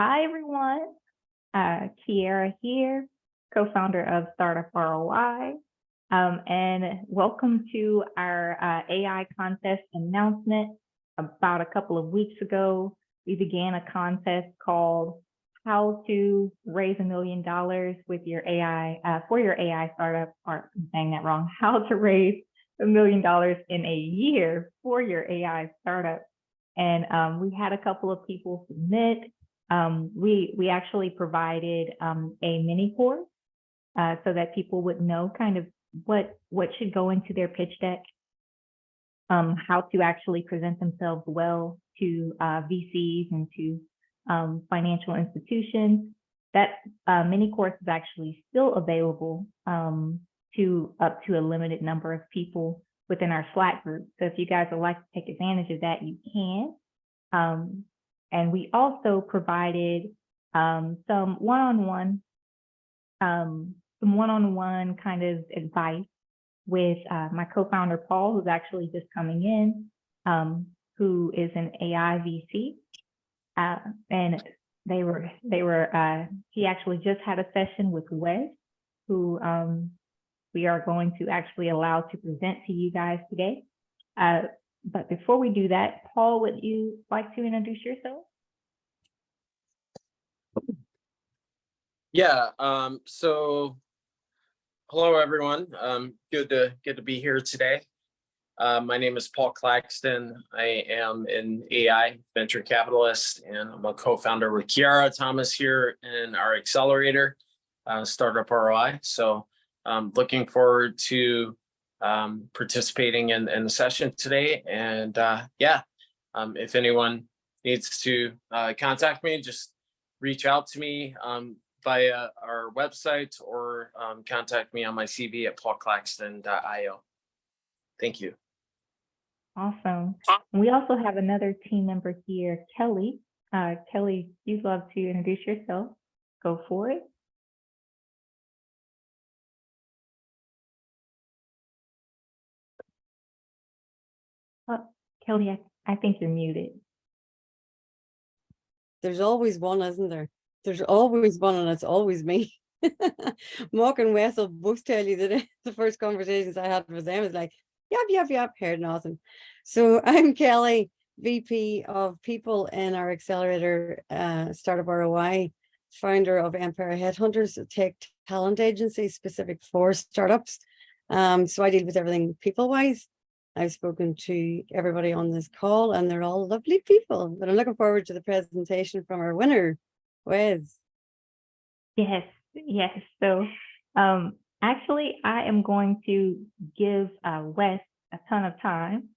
Hi, everyone. Kiara here, co-founder of Startup ROI. And welcome to our AI contest announcement. About a couple of weeks ago, we began a contest called How to Raise $1 Million with your AI, for your AI startup, or I'm saying that wrong, How to Raise $1 Million in a Year for your AI startup. And we had a couple of people submit. We actually provided a mini course so that people would know kind of what should go into their pitch deck, how to actually present themselves well to VCs and to financial institutions. That mini course is actually still available to up to a limited number of people within our Slack group. So if you guys would like to take advantage of that, you can. And we also provided some one-on-one kind of advice with my co-founder Paul, who's actually just coming in, who is an AI VC, and he actually just had a session with Wes, who we are going to actually allow to present to you guys today. But before we do that, Paul, would you like to introduce yourself? Yeah. So, hello everyone. Good to be here today. My name is Paul Claxton. I am an AI venture capitalist, and I'm a co-founder with Kiara Thomas here in our accelerator, Startup ROI. So, looking forward to participating in the session today. And if anyone needs to contact me, just reach out to me via our website or contact me on my CV at paulclaxton.io. Thank you. Awesome. We also have another team member here, Kelly. Kelly, you'd love to introduce yourself. Go for it. Oh, Kelly, I think you're muted. There's always one, isn't there? There's always one, and it's always me. Mark and Wes will both tell you that the first conversations I had with them is like, yep, heard nothing. So I'm Kelly, VP of People in our accelerator, Startup ROI, founder of Empire Headhunters, a tech talent agency specific for startups. So I deal with everything people-wise. I've spoken to everybody on this call, and they're all lovely people. But I'm looking forward to the presentation from our winner, Wes. Yes. So actually, I am going to give Wes a ton of time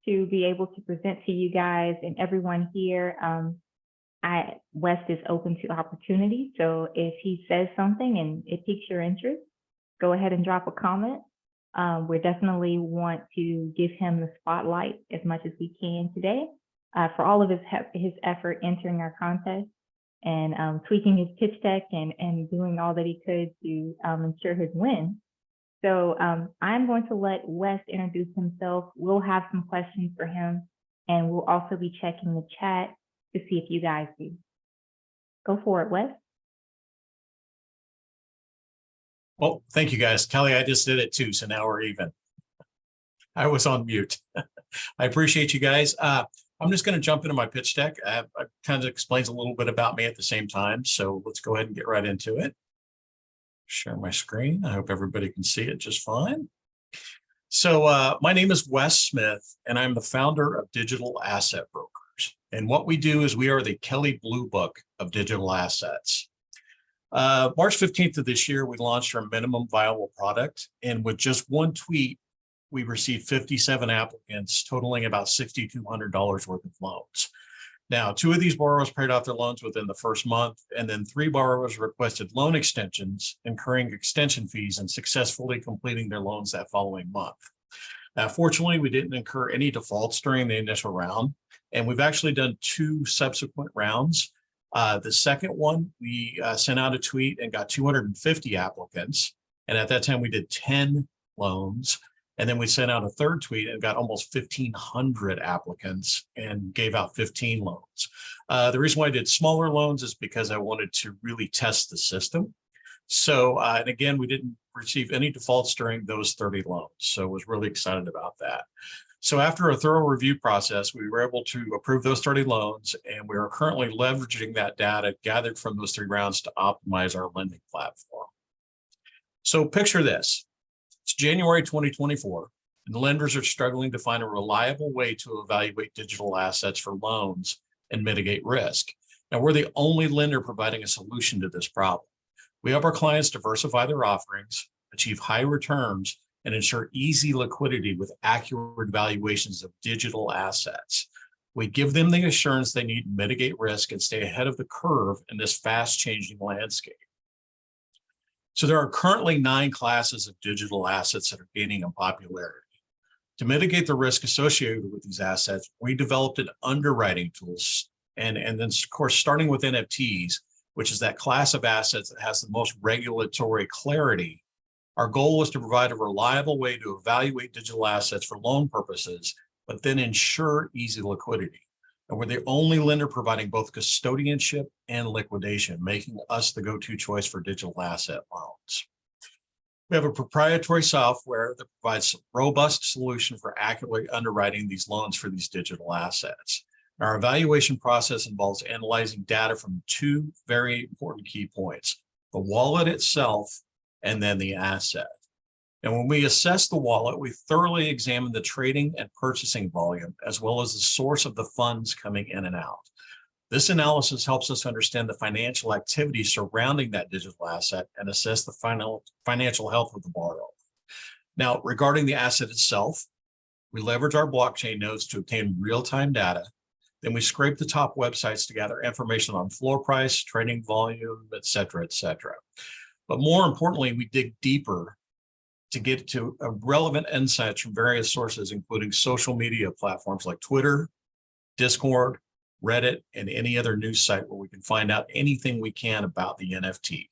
to be able to present to you guys and everyone here. Wes is open to opportunity. So if he says something and it piques your interest, go ahead and drop a comment. We definitely want to give him the spotlight as much as we can today for all of his effort entering our contest and tweaking his pitch deck and doing all that he could to ensure his win. So I'm going to let Wes introduce himself. We'll have some questions for him, and we'll also be checking the chat to see if you guys do. Go for it, Wes. Well, thank you guys. Kelly, I just did it too, so now we're even. I was on mute. I appreciate you guys. I'm just going to jump into my pitch deck. It kind of explains a little bit about me at the same time, so let's go ahead and get right into it. Share my screen. I hope everybody can see it just fine. So my name is Wes Smith, and I'm the founder of Digital Asset Brokers. And what we do is we are the Kelly Blue Book of digital assets. March 15th of this year, we launched our minimum viable product, and with just one tweet, we received 57 applicants, totaling about $6,200 worth of loans. Now, 2 of these borrowers paid off their loans within the first month, and then 3 borrowers requested loan extensions, incurring extension fees and successfully completing their loans that following month. Fortunately, we didn't incur any defaults during the initial round, and we've actually done 2 subsequent rounds. The second one, we sent out a tweet and got 250 applicants. And at that time, we did 10 loans. And then we sent out a third tweet and got almost 1,500 applicants and gave out 15 loans. The reason why I did smaller loans is because I wanted to really test the system. So, and again, we didn't receive any defaults during those 30 loans. So I was really excited about that. So after a thorough review process, we were able to approve those 30 loans, and we are currently leveraging that data gathered from those 3 rounds to optimize our lending platform. So picture this. It's January 2024, and lenders are struggling to find a reliable way to evaluate digital assets for loans and mitigate risk. Now, we're the only lender providing a solution to this problem. We help our clients diversify their offerings, achieve high returns, and ensure easy liquidity with accurate valuations of digital assets. We give them the assurance they need to mitigate risk and stay ahead of the curve in this fast-changing landscape. So there are currently 9 classes of digital assets that are gaining in popularity. To mitigate the risk associated with these assets, we developed an underwriting tools, and then, of course, starting with NFTs, which is that class of assets that has the most regulatory clarity. Our goal was to provide a reliable way to evaluate digital assets for loan purposes, but then ensure easy liquidity. And we're the only lender providing both custodianship and liquidation, making us the go-to choice for digital asset loans. We have a proprietary software that provides a robust solution for accurately underwriting these loans for these digital assets. Our evaluation process involves analyzing data from 2 very important key points: the wallet itself and then the asset. And when we assess the wallet, we thoroughly examine the trading and purchasing volume, as well as the source of the funds coming in and out. This analysis helps us understand the financial activity surrounding that digital asset and assess the financial health of the borrower. Now, regarding the asset itself, we leverage our blockchain nodes to obtain real-time data. Then we scrape the top websites to gather information on floor price, trading volume, et cetera, et cetera. But more importantly, we dig deeper to get to relevant insights from various sources, including social media platforms like Twitter, Discord, Reddit, and any other news site where we can find out anything we can about the NFT.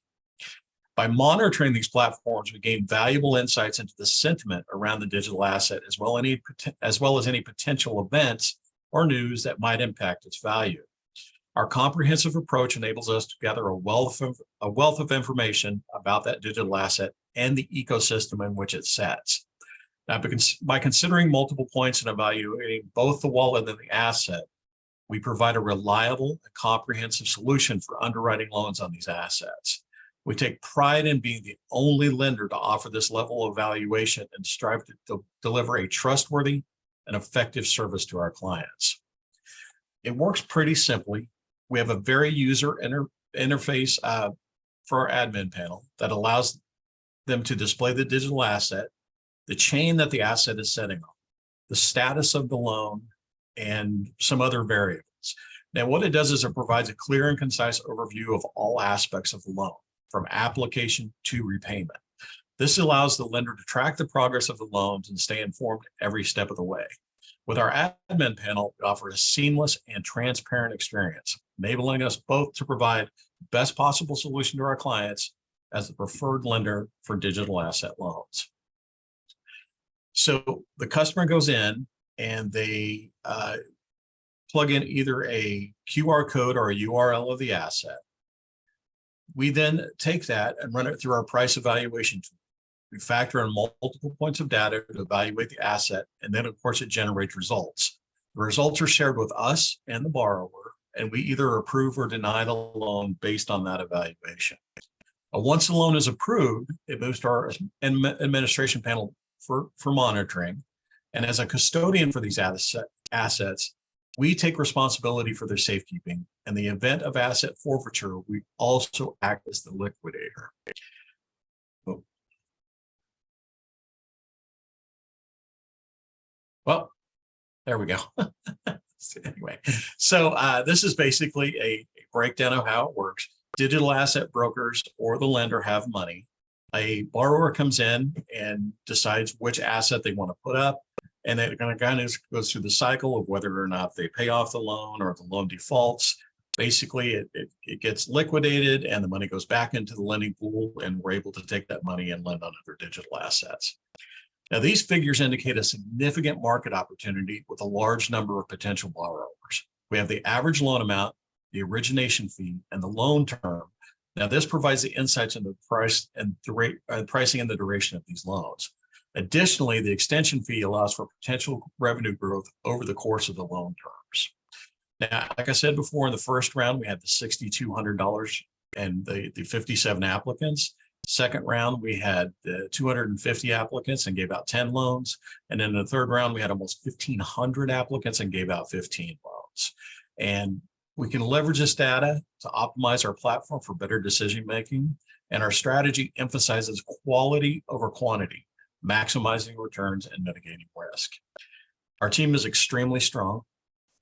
By monitoring these platforms, we gain valuable insights into the sentiment around the digital asset, as well as any potential events or news that might impact its value. Our comprehensive approach enables us to gather a wealth of information about that digital asset and the ecosystem in which it sits. Now, by considering multiple points and evaluating both the wallet and the asset, we provide a reliable and comprehensive solution for underwriting loans on these assets. We take pride in being the only lender to offer this level of valuation and strive to deliver a trustworthy and effective service to our clients. It works pretty simply. We have a very user interface for our admin panel that allows them to display the digital asset, the chain that the asset is sitting on, the status of the loan, and some other variables. Now, what it does is it provides a clear and concise overview of all aspects of the loan, from application to repayment. This allows the lender to track the progress of the loans and stay informed every step of the way. With our admin panel, we offer a seamless and transparent experience, enabling us both to provide the best possible solution to our clients as the preferred lender for digital asset loans. So the customer goes in and they plug in either a QR code or a URL of the asset. We then take that and run it through our price evaluation tool. We factor in multiple points of data to evaluate the asset, and then, of course, it generates results. The results are shared with us and the borrower, and we either approve or deny the loan based on that evaluation. Once the loan is approved, it moves to our administration panel for monitoring. And as a custodian for these assets, we take responsibility for their safekeeping. In the event of asset forfeiture, we also act as the liquidator. Well, there we go. Anyway, so this is basically a breakdown of how it works. Digital asset brokers or the lender have money. A borrower comes in and decides which asset they want to put up, and it kind of goes through the cycle of whether or not they pay off the loan or the loan defaults. Basically, it gets liquidated and the money goes back into the lending pool, and we're able to take that money and lend on other digital assets. Now, these figures indicate a significant market opportunity with a large number of potential borrowers. We have the average loan amount, the origination fee, and the loan term. Now, this provides the insights into the price and pricing and the duration of these loans. Additionally, the extension fee allows for potential revenue growth over the course of the loan terms. Now, like I said before, in the first round, we had the $6,200 and the 57 applicants. Second round, we had 250 applicants and gave out 10 loans. And in the third round, we had almost 1,500 applicants and gave out 15 loans. And we can leverage this data to optimize our platform for better decision-making. And our strategy emphasizes quality over quantity, maximizing returns and mitigating risk. Our team is extremely strong.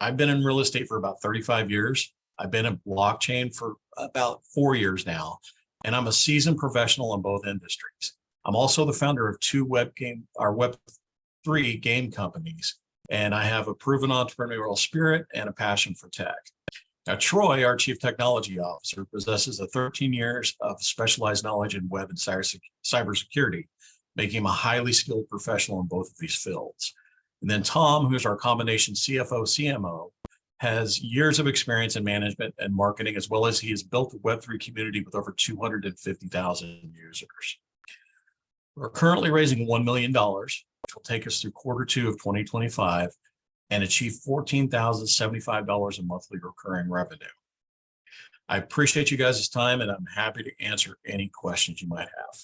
I've been in real estate for about 35 years. I've been in blockchain for about 4 years now, and I'm a seasoned professional in both industries. I'm also the founder of two Web3 game companies, and I have a proven entrepreneurial spirit and a passion for tech. Now, Troy, our Chief Technology Officer, possesses 13 years of specialized knowledge in web and cybersecurity, making him a highly skilled professional in both of these fields. And then Tom, who's our combination CFO, CMO, has years of experience in management and marketing, as well as he has built a Web3 community with over 250,000 users. We're currently raising $1 million, which will take us through Q2 of 2025 and achieve $14,075 in monthly recurring revenue. I appreciate you guys' time, and I'm happy to answer any questions you might have.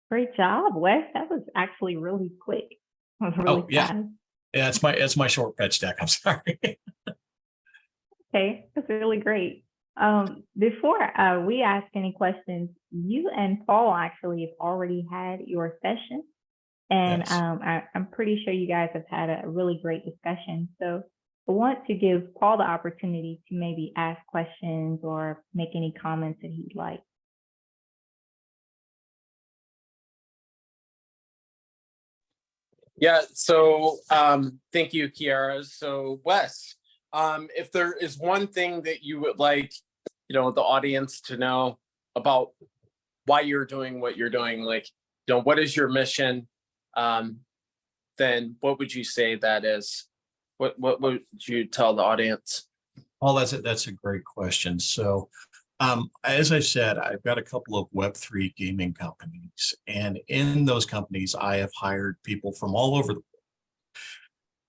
Great job, Wes. That was actually really quick. That was really yeah. fast. Yeah, it's my short pitch deck. I'm sorry. Okay, that's really great. Before we ask any questions, you and Paul actually have already had your session, and Yes. I'm pretty sure you guys have had a really great discussion. So I want to give Paul the opportunity to maybe ask questions or make any comments that he'd like. Yeah, so thank you, Kiara. So Wes, if there is one thing that you would like, the audience to know about why you're doing what you're doing, like, what is your mission? Then what would you say that is? What would you tell the audience? Well, that's a great question. So, as I said, I've got a couple of Web3 gaming companies, and in those companies, I have hired people from all over the world.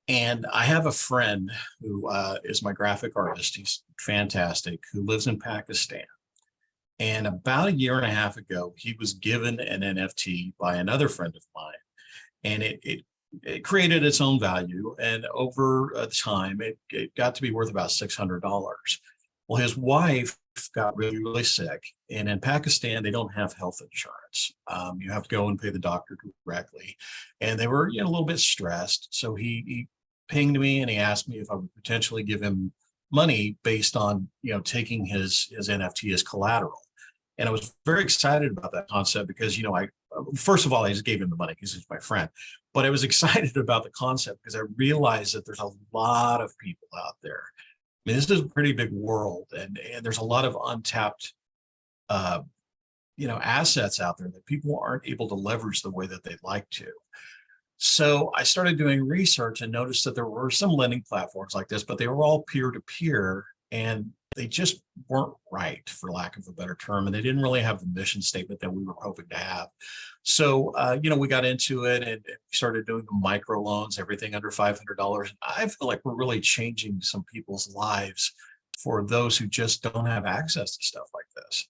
And I have a friend who is my graphic artist. He's fantastic, who lives in Pakistan. And about 1.5 years ago, he was given an NFT by another friend of mine, and it created its own value. And over time, it got to be worth about $600. Well, his wife got really, really sick. And in Pakistan, they don't have health insurance. You have to go and pay the doctor directly. And they were a little bit stressed. So he pinged me and he asked me if I would potentially give him money based on, taking his NFT as collateral. And I was very excited about that concept because, first of all, I just gave him the money because he's my friend. But I was excited about the concept because I realized that there's a lot of people out there. I mean, this is a pretty big world, and there's a lot of untapped, assets out there that people aren't able to leverage the way that they'd like to. So I started doing research and noticed that there were some lending platforms like this, but they were all peer-to-peer, and they just weren't right, for lack of a better term. And they didn't really have the mission statement that we were hoping to have. So, we got into it and we started doing the micro loans, everything under $500. I feel like we're really changing some people's lives for those who just don't have access to stuff like this.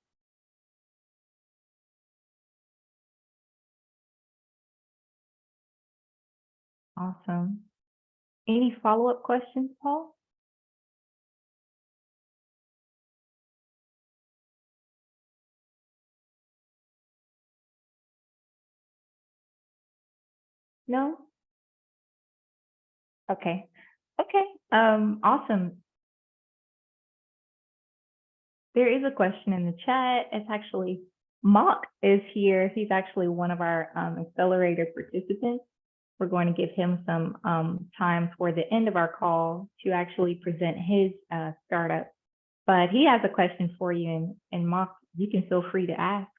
Awesome. Any follow-up questions, Paul? No? Okay. Awesome. There is a question in the chat. It's actually Mock is here. He's actually one of our accelerator participants. We're going to give him some time toward the end of our call to actually present his startup. But he has a question for you, and Mock, you can feel free to ask.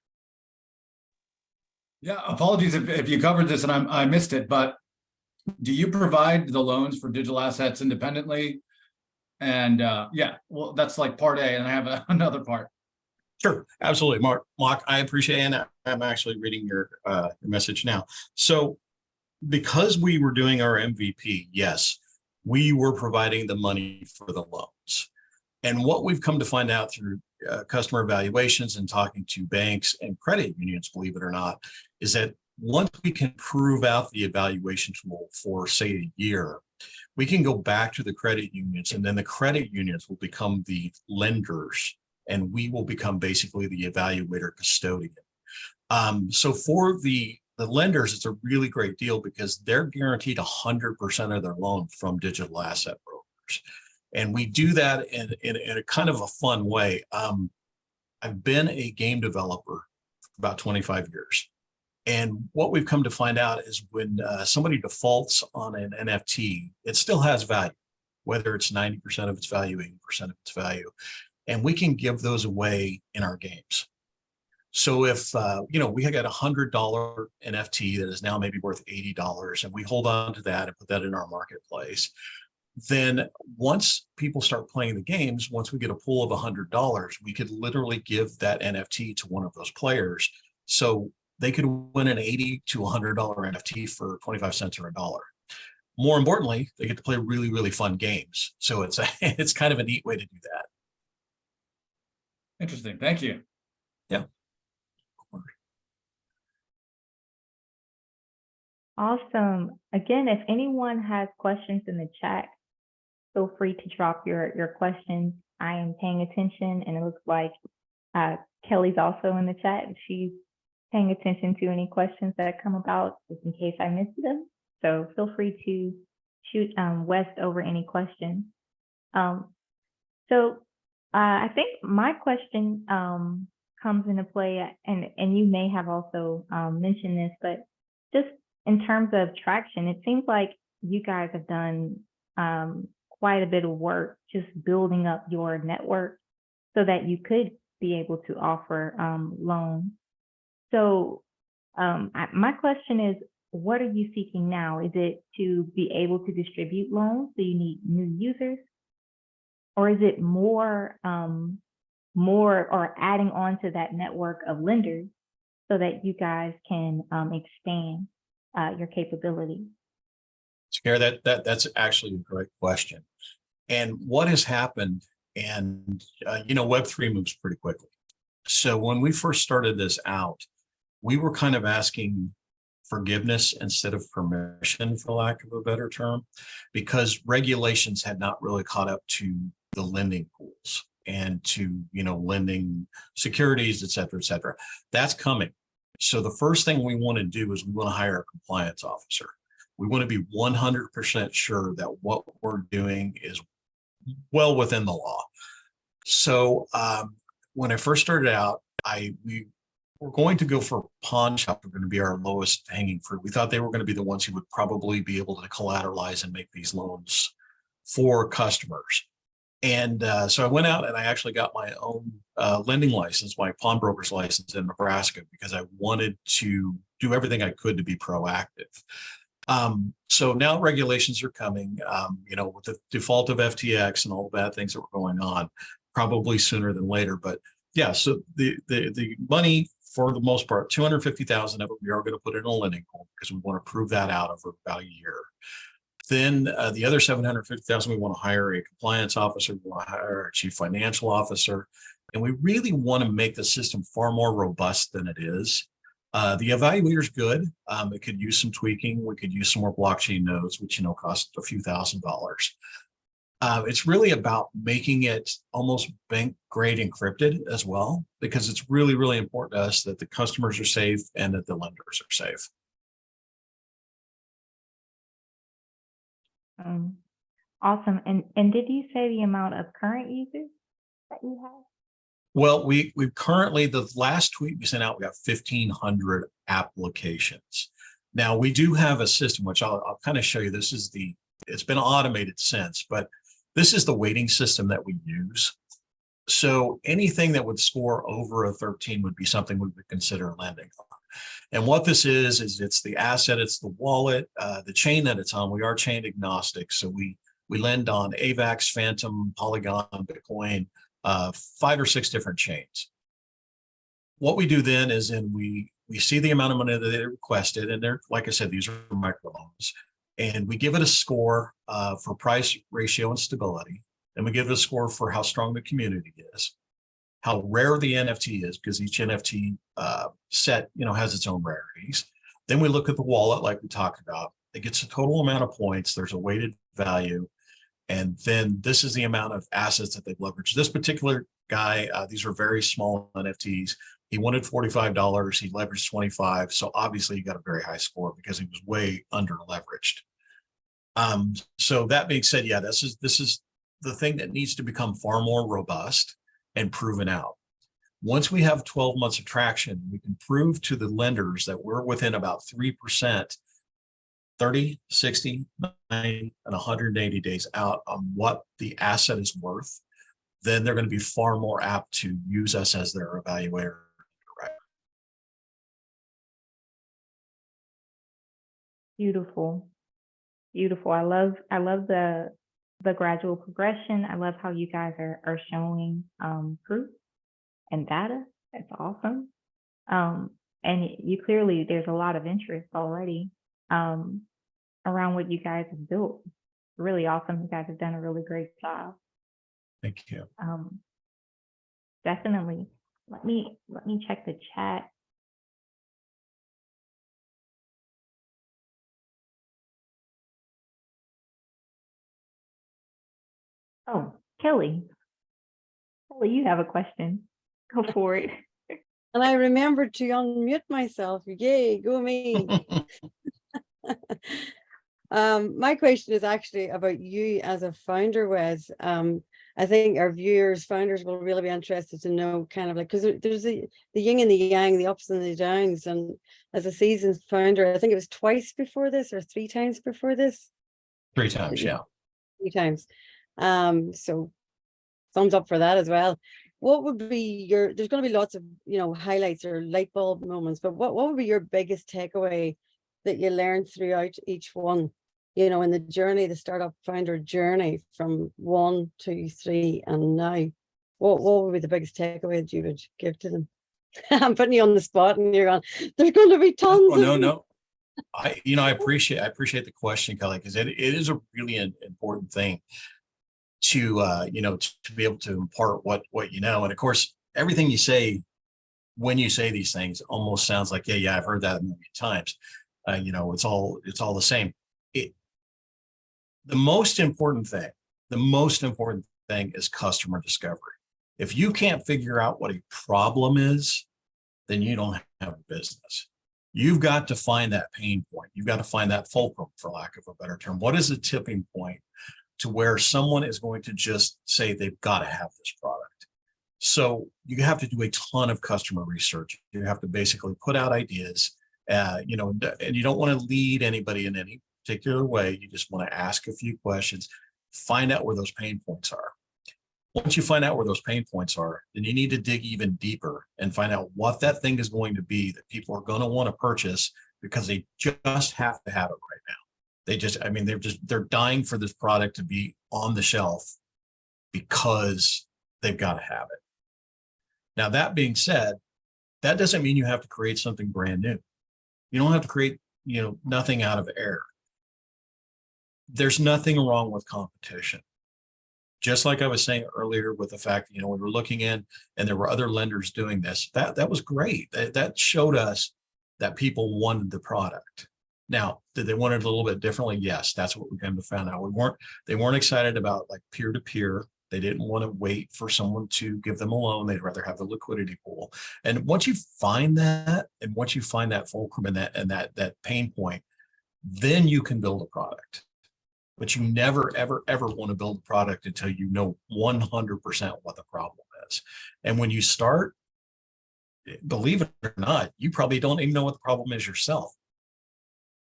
Yeah, apologies if you covered this and I missed it, but do you provide the loans for digital assets independently? And yeah, well, that's like part A, and I have another part. Sure, absolutely, Mark. I appreciate it, and I'm actually reading your message now. So, because we were doing our MVP, yes, we were providing the money for the loans. And what we've come to find out through customer evaluations and talking to banks and credit unions, believe it or not, is that once we can prove out the evaluation tool for, say, a year, we can go back to the credit unions, and then the credit unions will become the lenders, and we will become basically the evaluator custodian. So for the lenders, it's a really great deal because they're guaranteed 100% of their loan from digital asset brokers. And we do that in a kind of a fun way. I've been a game developer for about 25 years. And what we've come to find out is when somebody defaults on an NFT, it still has value, whether it's 90% of its value, 80% of its value. And we can give those away in our games. So if, we got a $100 NFT that is now maybe worth $80, and we hold on to that and put that in our marketplace, then once people start playing the games, once we get a pool of $100, we could literally give that NFT to one of those players. So they could win an $80 to $100 NFT for 25 cents or $1. More importantly, they get to play really, really fun games. So it's kind of a neat way to do that. Interesting. Thank you. Yeah. Awesome. Again, if anyone has questions in the chat, feel free to drop your questions. I am paying attention, and it looks like Kelly's also in the chat. She's paying attention to any questions that come about, just in case I missed them. So feel free to shoot West over any questions. So I think my question comes into play, and you may have also mentioned this, but just in terms of traction, it seems like you guys have done quite a bit of work just building up your network so that you could be able to offer loans. So my question is, what are you seeking now? Is it to be able to distribute loans, so you need new users? Or is it more or adding on to that network of lenders so that you guys can expand your capabilities? Scare, that's actually a great question. And what has happened, and Web3 moves pretty quickly. So when we first started this out, we were kind of asking forgiveness instead of permission, for lack of a better term, because regulations had not really caught up to the lending pools and to lending securities, et cetera, et cetera. That's coming. So the first thing we want to do is we want to hire a compliance officer. We want to be 100% sure that what we're doing is well within the law. So when I first started out, we were going to go for pawn shop. We're going to be our lowest hanging fruit. We thought they were going to be the ones who would probably be able to collateralize and make these loans for customers. And so I went out and I actually got my own lending license, my pawnbroker's license in Nebraska, because I wanted to do everything I could to be proactive. So now regulations are coming, with the default of FTX and all the bad things that were going on, probably sooner than later. But yeah, so the money, for the most part, 250,000 of it, we are going to put in a lending pool because we want to prove that out over about a year. Then the other 750,000, we want to hire a compliance officer, we want to hire a chief financial officer, and we really want to make the system far more robust than it is. The evaluator is good. It could use some tweaking. We could use some more blockchain nodes, which cost a few $1,000s. It's really about making it almost bank grade encrypted as well, because it's really, really important to us that the customers are safe and that the lenders are safe. Awesome. And did you say the amount of current users that you have? Well, we currently, the last tweet we sent out, we got 1,500 applications. Now we do have a system, which I'll kind of show you. It's been automated since, but this is the weighting system that we use. So anything that would score over a 13 would be something we would consider lending on. And what this is it's the asset, it's the wallet, the chain that it's on. We are chain agnostic. So we lend on AVAX, Phantom, Polygon, Bitcoin, 5 or 6 different chains. What we do then is we see the amount of money that they requested, and they're, like I said, these are microloans, and we give it a score for price, ratio, and stability. And we give it a score for how strong the community is, how rare the NFT is, because each NFT set, has its own rarities. Then we look at the wallet, like we talked about. It gets a total amount of points. There's a weighted value. And then this is the amount of assets that they've leveraged. This particular guy, these are very small NFTs. He wanted $45. He leveraged 25. So obviously he got a very high score because he was way under leveraged. So that being said, yeah, this is the thing that needs to become far more robust and proven out. Once we have 12 months of traction, we can prove to the lenders that we're within about 3%, 30, 60, 90, and 180 days out on what the asset is worth. Then they're going to be far more apt to use us as their evaluator. Right. Beautiful. Beautiful. I love the gradual progression. I love how you guys are showing proof and data. That's awesome. And you clearly, there's a lot of interest already around what you guys have built. Really awesome. You guys have done a really great job. Thank you. Definitely. Let me check the chat. Oh, Kelly, you have a question. Go for it. And I remembered to unmute myself. Yay, go me. My question is actually about you as a founder, Wes. I think our founders will really be interested to know kind of like, because there's the yin and the yang, the ups and the downs. And as a seasoned founder, I think it was twice before this or 3 times before this. 3 times, yeah. 3 times. So thumbs up for that as well. What would be there's going to be lots of, highlights or light bulb moments, but what would be your biggest takeaway that you learned throughout each one, in the journey, the startup founder journey from 1, 2, 3, and now? What would be the biggest takeaway that you would give to them? I'm putting you on the spot and you're going, there's going to be tons. Oh, no. I appreciate the question, Kelly, because it is a really important thing to to be able to impart what you know. And of course, everything you say when you say these things almost sounds like, yeah, I've heard that a million times. It's all the same. The most important thing is customer discovery. If you can't figure out what a problem is, then you don't have a business. You've got to find that pain point. You've got to find that fulcrum, for lack of a better term. What is the tipping point to where someone is going to just say they've got to have this product? So you have to do a ton of customer research. You have to basically put out ideas, and you don't want to lead anybody in any particular way. You just want to ask a few questions, find out where those pain points are. Once you find out where those pain points are, then you need to dig even deeper and find out what that thing is going to be that people are going to want to purchase because they just have to have it right now. They're dying for this product to be on the shelf because they've got to have it. Now, that being said, that doesn't mean you have to create something brand new. You don't have to create, nothing out of air. There's nothing wrong with competition. Just like I was saying earlier with the fact that, we were looking in and there were other lenders doing this, that was great. That showed us that people wanted the product. Now, did they want it a little bit differently? Yes, that's what we came to find out. They weren't excited about like peer-to-peer. They didn't want to wait for someone to give them a loan. They'd rather have the liquidity pool. And once you find that, and once you find that fulcrum and that pain point, then you can build a product. But you never, ever, ever want to build a product until you know 100% what the problem is. And when you start, believe it or not, you probably don't even know what the problem is yourself.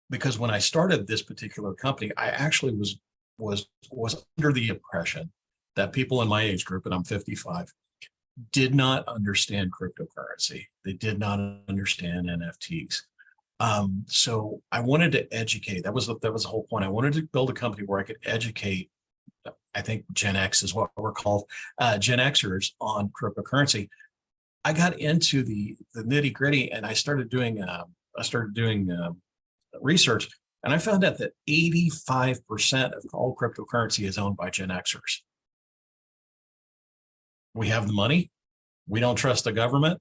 Because when I started this particular company, I actually was under the impression that people in my age group, and I'm 55, did not understand cryptocurrency. They did not understand NFTs. So I wanted to educate. That was the whole point. I wanted to build a company where I could educate. I think Gen X is what we're called, Gen Xers on cryptocurrency. I got into the nitty gritty, and I started doing research, and I found out that 85% of all cryptocurrency is owned by Gen Xers. We have the money, we don't trust the government,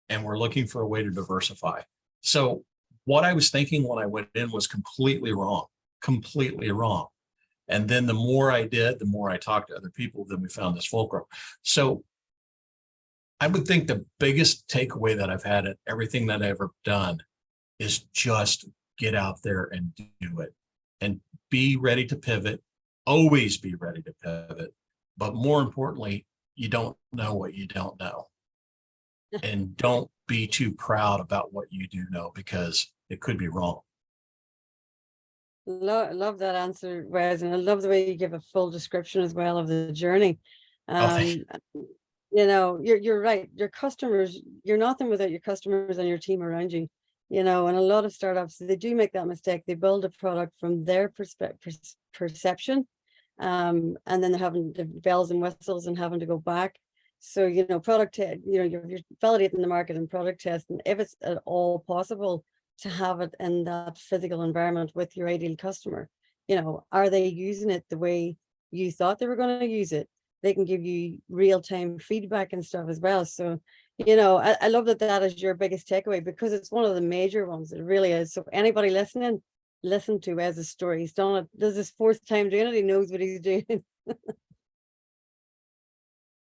and we're looking for a way to diversify. So what I was thinking when I went in was completely wrong, completely wrong. And then the more I did, the more I talked to other people, then we found this fulcrum. So I would think the biggest takeaway that I've had at everything that I've ever done is just get out there and do it, and be ready to pivot, always be ready to pivot. But more importantly, you don't know what you don't know. And don't be too proud about what you do know, because it could be wrong. Love that answer, Wes, and I love the way you give a full description as well of the journey. Thank You know, you're right. Your customers, you're nothing without your customers and your team around you. You know, and a lot of startups, they do make that mistake. They build a product from their perception, and then they're having the bells and whistles and having to go back. So, you know, you're validating the market and product testing, if it's at all possible, to have it in that physical environment with your ideal customer. You know, are they using it the way you thought they were going to use it? They can give you real-time feedback and stuff as well. So, you know, I love that is your biggest takeaway, because it's one of the major ones. It really is. So anybody listening, listen to Wes's story. He's done it. This is his fourth time doing it. He knows what he's doing.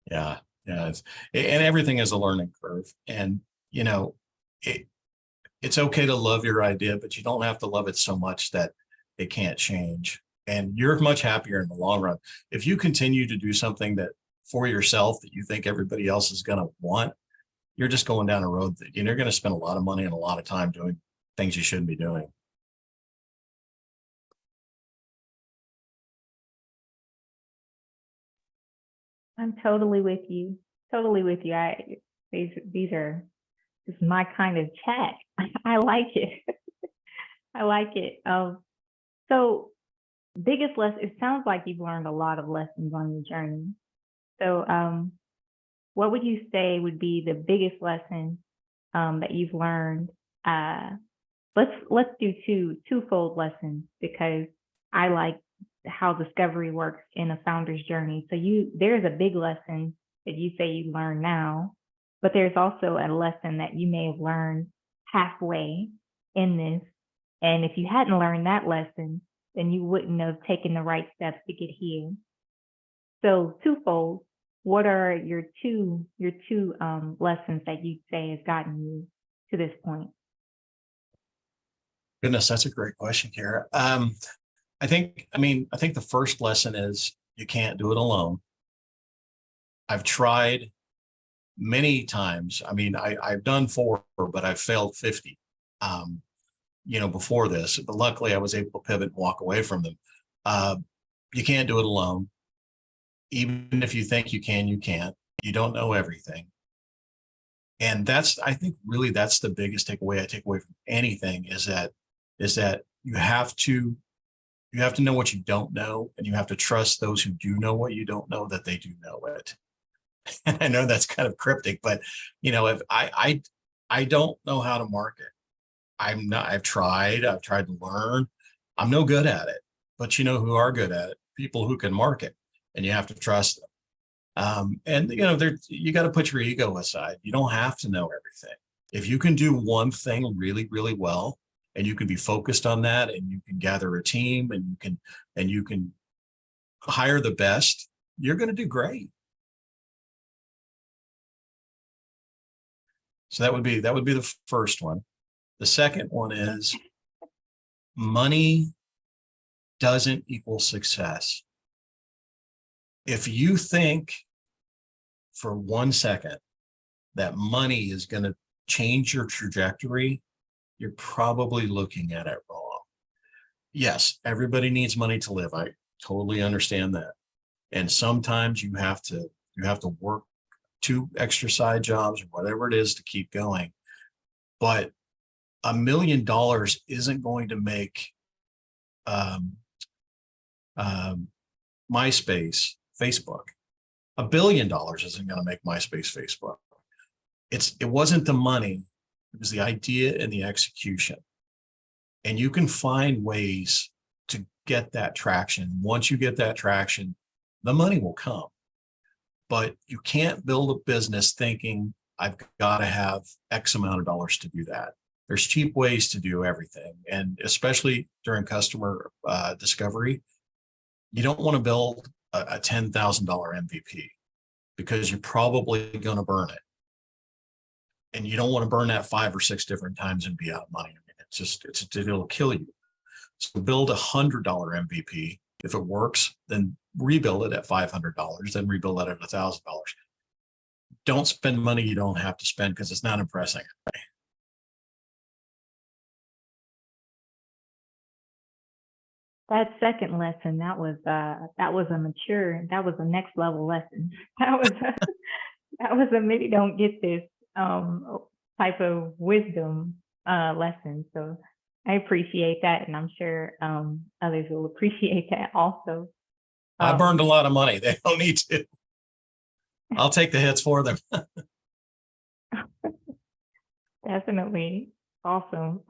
Yeah. And everything is a learning curve. And, you know, it's okay to love your idea, but you don't have to love it so much that it can't change. And you're much happier in the long run if you continue to do something that for yourself that you think everybody else is going to want. You're just going down a road that you're going to spend a lot of money and a lot of time doing things you shouldn't be doing. I'm totally with you. Totally with you. This is my kind of chat. I like it. I like it. So biggest lesson, it sounds like you've learned a lot of lessons on your journey. So what would you say would be the biggest lesson that you've learned? Let's do twofold lessons, because I like how discovery works in a founder's journey. So there's a big lesson that you say you learn now, but there's also a lesson that you may have learned halfway in this. And if you hadn't learned that lesson, then you wouldn't have taken the right steps to get here. So twofold, what are your two lessons that you'd say has gotten you to this point? Goodness, that's a great question, Kara. I think the first lesson is you can't do it alone. I've tried many times. I mean, I've done 4, but I've failed 50, you know, before this, but luckily I was able to pivot and walk away from them. You can't do it alone. Even if you think you can, you can't. You don't know everything. And I think really that's the biggest takeaway I take away from anything is that you have to know what you don't know, and you have to trust those who do know what you don't know, that they do know it. And I know that's kind of cryptic, but you know, if I don't know how to market. I've tried to learn. I'm no good at it, but you know who are good at it? People who can market, and you have to trust them. And you know, you got to put your ego aside. You don't have to know everything. If you can do one thing really, really well, and you can be focused on that, and you can gather a team, and you can hire the best, you're going to do great. So that would be the first one. The second one is money doesn't equal success. If you think for 1 second that money is going to change your trajectory, you're probably looking at it wrong. Yes, everybody needs money to live. I totally understand that. And sometimes you have to work 2 extra side jobs or whatever it is to keep going. But $1 million isn't going to make MySpace Facebook. $1 billion isn't going to make MySpace Facebook. It wasn't the money, it was the idea and the execution. And you can find ways to get that traction. Once you get that traction, the money will come. But you can't build a business thinking I've got to have X amount of dollars to do that. There's cheap ways to do everything. And especially during customer discovery, you don't want to build a $10,000 MVP because you're probably going to burn it. And you don't want to burn that 5 or 6 different times and be out of money. I mean, it'll kill you. So build $100 MVP. If it works, then rebuild it at $500, then rebuild it at $1,000. Don't spend money you don't have to spend because it's not impressing. That second lesson, that was a next level lesson. That was a many don't get this type of wisdom lesson. So I appreciate that, and I'm sure others will appreciate that also. I burned a lot of money. They don't need to. I'll take the hits for them. Definitely. Awesome.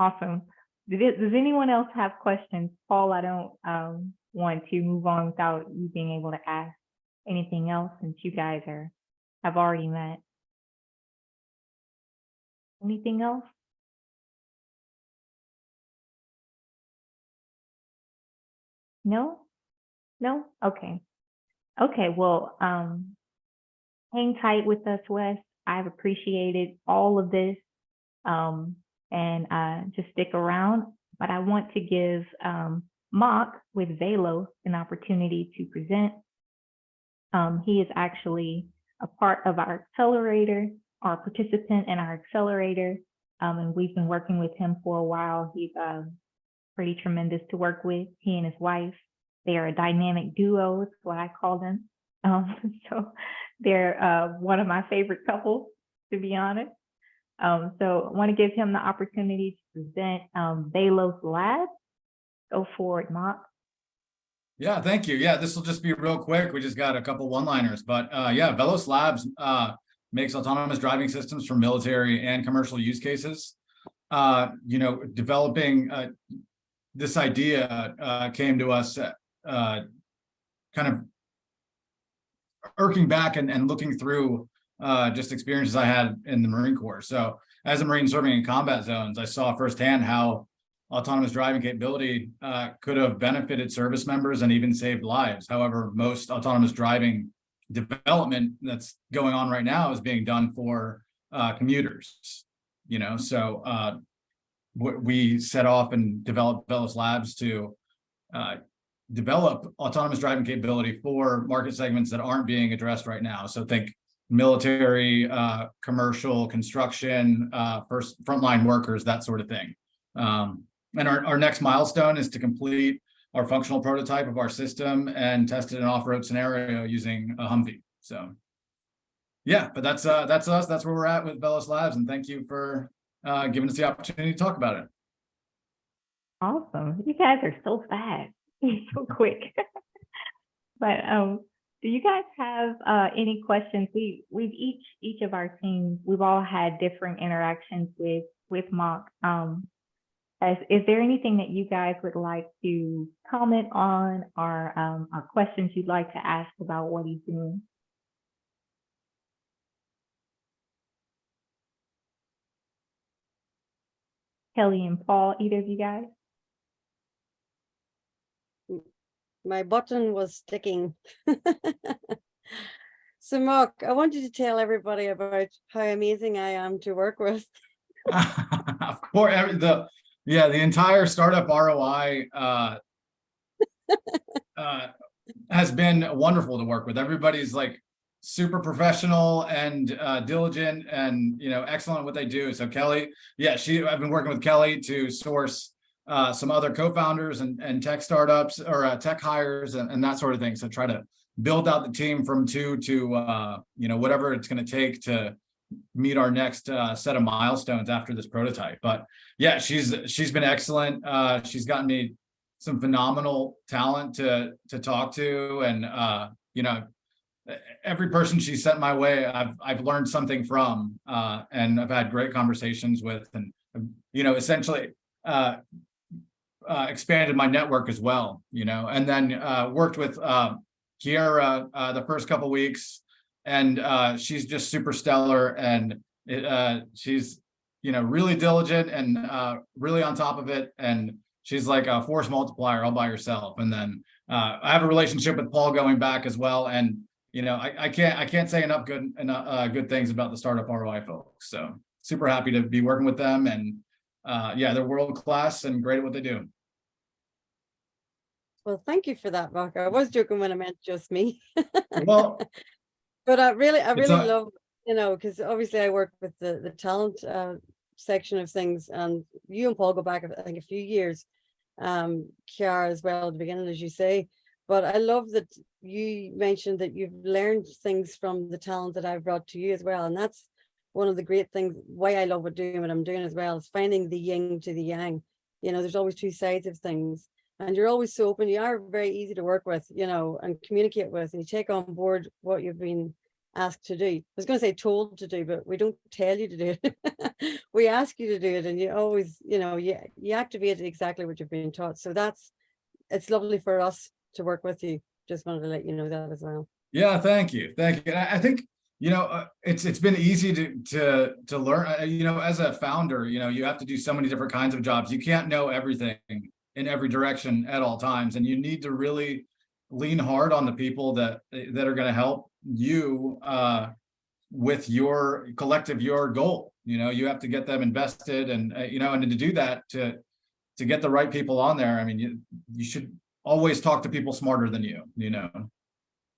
Does anyone else have questions? Paul, I don't want to move on without you being able to ask anything else, since you guys have already met. Anything else? No? Okay. Well, hang tight with us, Wes. I've appreciated all of this. And just stick around. But I want to give Mock with Velos an opportunity to present. He is actually a part of our accelerator, our participant in our accelerator, and we've been working with him for a while. He's pretty tremendous to work with. He and his wife, they are a dynamic duo, is what I call them. So they're one of my favorite couples, to be honest. So I want to give him the opportunity to present Velos Labs. Go for it, Mock. Yeah, thank you. Yeah, this will just be real quick. We just got a couple one-liners, but yeah, Velos Labs makes autonomous driving systems for military and commercial use cases. Developing this idea came to us kind of irking back and looking through just experiences I had in the Marine Corps. So as a Marine serving in combat zones, I saw firsthand how autonomous driving capability could have benefited service members and even saved lives. However, most autonomous driving development that's going on right now is being done for commuters. So we set off and developed Velos Labs to develop autonomous driving capability for market segments that aren't being addressed right now. So think military, commercial, construction, frontline workers, that sort of thing. And our next milestone is to complete our functional prototype of our system and test it in an off-road scenario using a Humvee. So yeah, but that's us. That's where we're at with Velos Labs. And thank you for giving us the opportunity to talk about it. Awesome. You guys are so fast. So quick. But do you guys have any questions? We've each of our teams, we've all had different interactions with Mock. Is there anything that you guys would like to comment on, or questions you'd like to ask about what he's doing? Kelly and Paul, either of you guys? My button was sticking. So Mark, I wanted to tell everybody about how amazing I am to work with. Of course, the entire Startup ROI has been wonderful to work with. Everybody's like super professional and diligent and excellent at what they do. So Kelly, I've been working with Kelly to source some other co-founders and tech startups or tech hires and that sort of thing. So try to build out the team from 2 to, whatever it's going to take to meet our next set of milestones after this prototype. But yeah, she's been excellent. She's gotten me some phenomenal talent to talk to, and every person she sent my way, I've learned something from, and I've had great conversations with, and essentially expanded my network as well. And then worked with Kiara the first couple weeks, and she's just super stellar, and she's really diligent and really on top of it, and she's like a force multiplier all by herself. And then I have a relationship with Paul going back as well, and I can't say enough good things about the Startup ROI folks. So super happy to be working with them, and yeah, they're world class and great at what they do. Well, thank you for that, Mark. I was joking when I meant just me. Well, but I really love, because obviously I work with the talent section of things, and you and Paul go back, I think, a few years, Kiara as well at the beginning, as you say. But I love that you mentioned that you've learned things from the talent that I've brought to you as well. And that's one of the great things, why I love what I'm doing as well, is finding the yin to the yang. There's always two sides of things. And you're always so open. You are very easy to work with, and communicate with, and you take on board what you've been asked to do. I was going to say told to do, but we don't tell you to do it. We ask you to do it, and you always, you activate exactly what you've been taught. So it's lovely for us to work with you. Just wanted to let you know that as well. Yeah, thank you. And I think it's been easy to learn. As a founder, you have to do so many different kinds of jobs. You can't know everything in every direction at all times, and you need to really lean hard on the people that are going to help you with your goal. You have to get them invested, and and to do that, to get the right people on there, I mean, you should always talk to people smarter than you.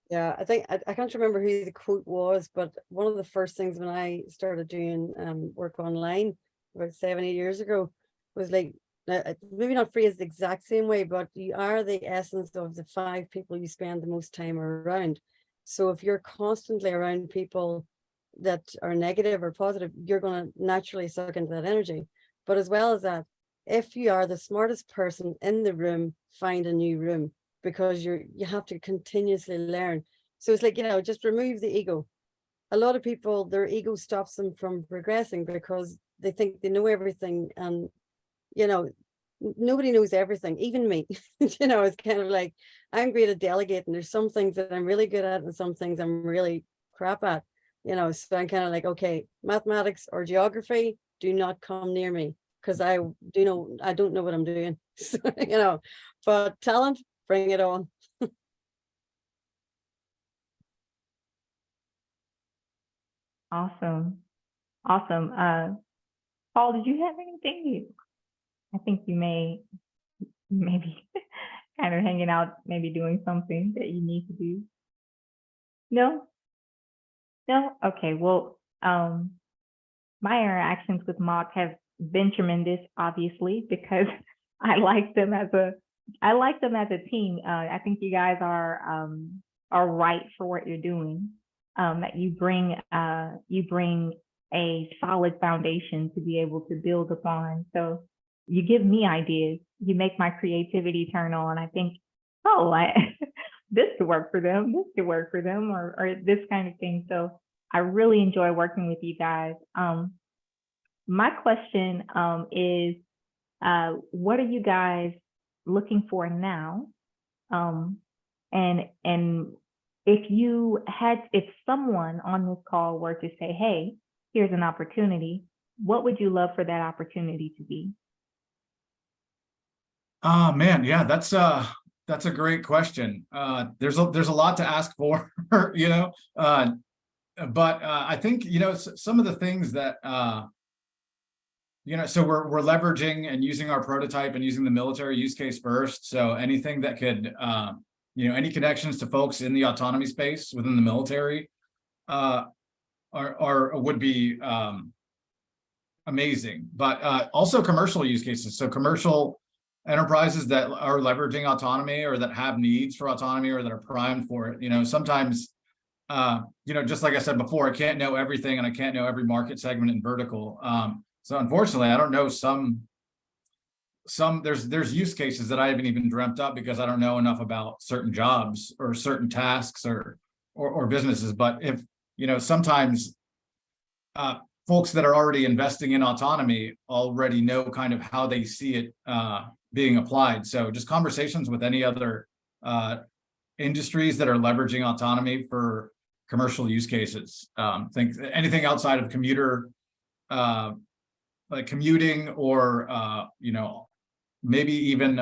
Yeah, I think I can't remember who the quote was, but one of the first things when I started doing work online about 7-8 years ago was like, maybe not phrased the exact same way, but you are the essence of the 5 people you spend the most time around. So if you're constantly around people that are negative or positive, you're going to naturally suck into that energy. But as well as that, if you are the smartest person in the room, find a new room, because you have to continuously learn. So it's like, just remove the ego. A lot of people, their ego stops them from progressing because they think they know everything, and nobody knows everything, even me. It's kind of like, I'm great at delegating. There's some things that I'm really good at and some things I'm really crap at, so I'm kind of like, okay, mathematics or geography, do not come near me, because I don't know what I'm doing. So, but talent, bring it on. Awesome. Paul, did you have anything? I think you may maybe kind of hanging out, maybe doing something that you need to do. No? Okay. Well, my interactions with Mock have been tremendous, obviously, because I like them as a team. I think you guys are right for what you're doing. That you bring a solid foundation to be able to build upon. So you give me ideas, you make my creativity turn on. I think, this could work for them, or this kind of thing. So I really enjoy working with you guys. My question is, what are you guys looking for now? And if someone on this call were to say, hey, here's an opportunity, what would you love for that opportunity to be? Oh man, yeah, that's a great question. There's a lot to ask for, but I think some of the things that so we're leveraging and using our prototype and using the military use case first. So anything that could any connections to folks in the autonomy space within the military would be amazing. But also commercial use cases. So commercial enterprises that are leveraging autonomy or that have needs for autonomy or that are primed for it. Sometimes, just like I said before, I can't know everything and I can't know every market segment and vertical. So unfortunately, I don't know there's use cases that I haven't even dreamt up because I don't know enough about certain jobs or certain tasks or businesses. But if, sometimes folks that are already investing in autonomy already know kind of how they see it being applied. So just conversations with any other industries that are leveraging autonomy for commercial use cases. Think anything outside of commuter, like commuting or, maybe even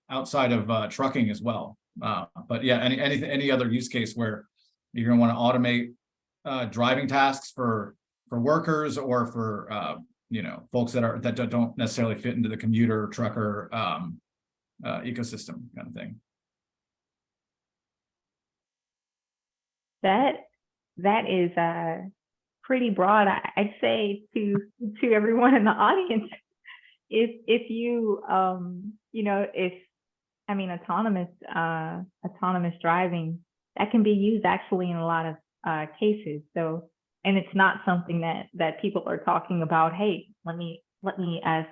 outside of trucking as well. But yeah, any other use case where you're going to want to automate driving tasks for workers or for folks that don't necessarily fit into the commuter trucker ecosystem kind of thing. That is pretty broad. I'd say to everyone in the audience, if you autonomous driving, that can be used actually in a lot of cases. So, and it's not something that people are talking about. Hey, let me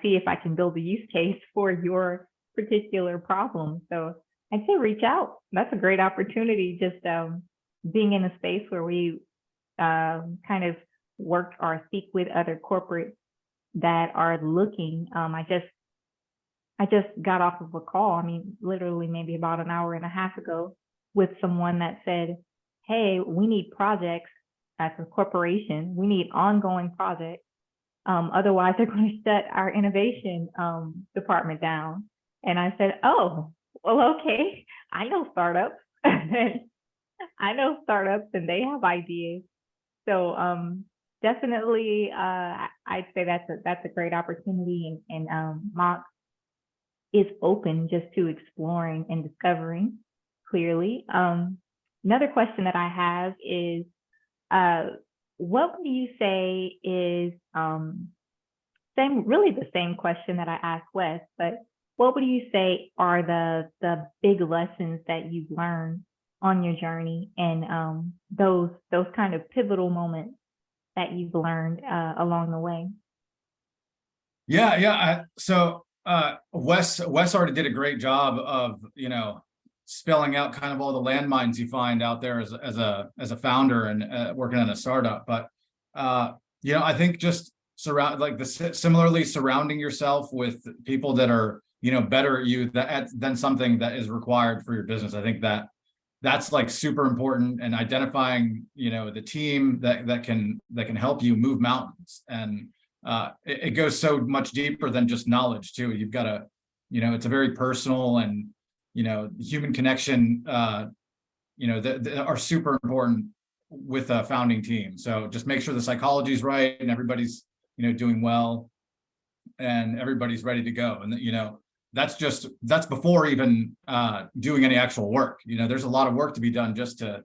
see if I can build a use case for your particular problem. So I'd say reach out. That's a great opportunity. Just being in a space where we kind of work or speak with other corporates that are looking. I just got off of a call. Literally maybe about an hour and a half ago with someone that said, hey, we need projects as a corporation. We need ongoing projects. Otherwise, they're going to shut our innovation department down. And I said, oh, well, okay. I know startups. I know startups and they have ideas. So definitely, I'd say that's a great opportunity. And Mock is open just to exploring and discovering clearly. Another question that I have is, what would you say is really the same question that I asked Wes, but what would you say are the big lessons that you've learned on your journey and those kind of pivotal moments that you've learned along the way? Yeah. So Wes already did a great job of spelling out kind of all the landmines you find out there as a founder and working on a startup. But I think just similarly surrounding yourself with people that are better at you than something that is required for your business. I think that's like super important, and identifying the team that can help you move mountains. And it goes so much deeper than just knowledge too. You've got to it's a very personal and human connection that are super important with a founding team. So just make sure the psychology is right and everybody's doing well and everybody's ready to go. And that's before even doing any actual work. There's a lot of work to be done just to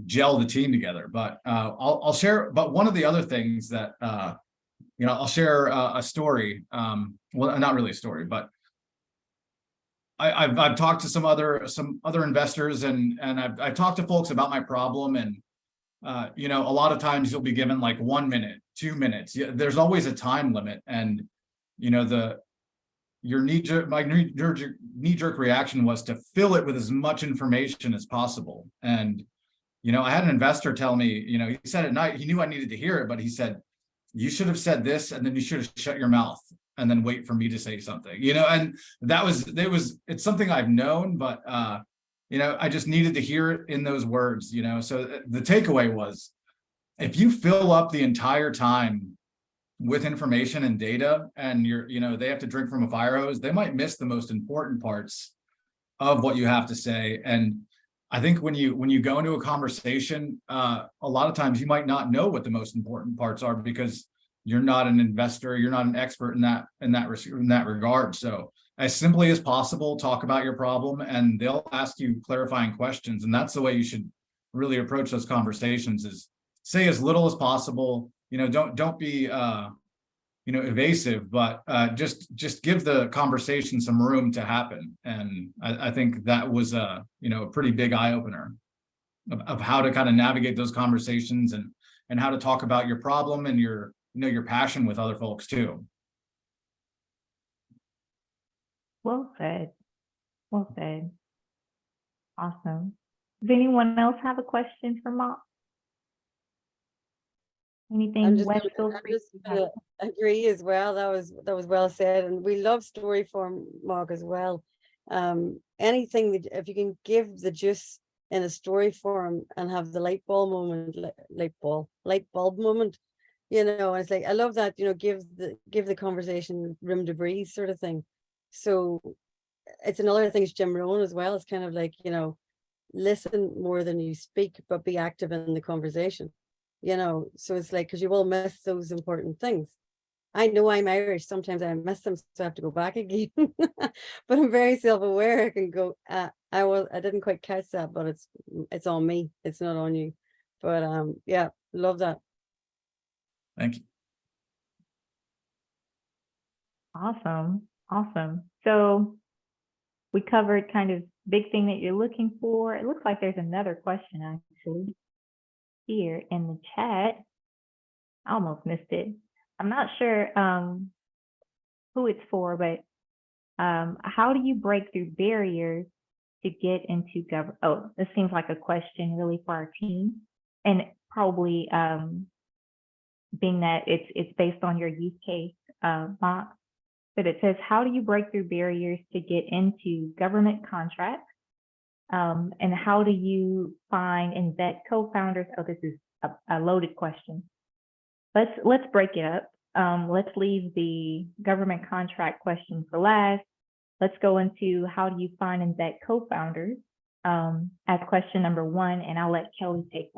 gel the team together. But I'll share. But one of the other things that I'll share a story. Well, not really a story, but I've talked to some other investors and I've talked to folks about my problem, and a lot of times you'll be given like 1 minute, 2 minutes. There's always a time limit, and my knee-jerk reaction was to fill it with as much information as possible. And I had an investor tell me, he said at night, he knew I needed to hear it, but he said, you should have said this, and then you should have shut your mouth and then wait for me to say something, and it's something I've known, but I just needed to hear it in those words, So the takeaway was, if you fill up the entire time with information and data, and they have to drink from a fire hose, they might miss the most important parts of what you have to say. And I think when you go into a conversation, a lot of times you might not know what the most important parts are because you're not an investor, you're not an expert in that regard. So as simply as possible, talk about your problem, and they'll ask you clarifying questions. And that's the way you should really approach those conversations: is say as little as possible. Don't be evasive, but just give the conversation some room to happen. And I think that was a pretty big eye opener of how to kind of navigate those conversations and how to talk about your problem and your passion with other folks too. Well said. Well said. Awesome. Does anyone else have a question for Mark? Anything Wes, feel free to agree as well. That was well said, and we love story form, Mark, as well. Anything that if you can give the juice in a story form and have the light bulb moment, it's like I love that. Give the conversation room to breathe, sort of thing. So it's another thing as Jim Rohn as well. It's kind of like listen more than you speak, but be active in the conversation. So it's like, because you will miss those important things. I know I'm Irish, sometimes I miss them, so I have to go back again. But I'm very self-aware. I can go, I didn't quite catch that, but it's on me, it's not on you. But yeah, love that. Thank you. Awesome. So we covered kind of big thing that you're looking for. It looks like there's another question actually here in the chat. I almost missed it. I'm not sure who it's for, but how do you break through barriers to get into government? Oh, this seems like a question really for our team, and probably being that it's based on your use case, Mark. But it says, how do you break through barriers to get into government contracts? And how do you find and vet co-founders? Oh, this is a loaded question. Let's break it up. Let's leave the government contract question for last. Let's go into how do you find and vet co-founders as question number 1, and I'll let Kelly take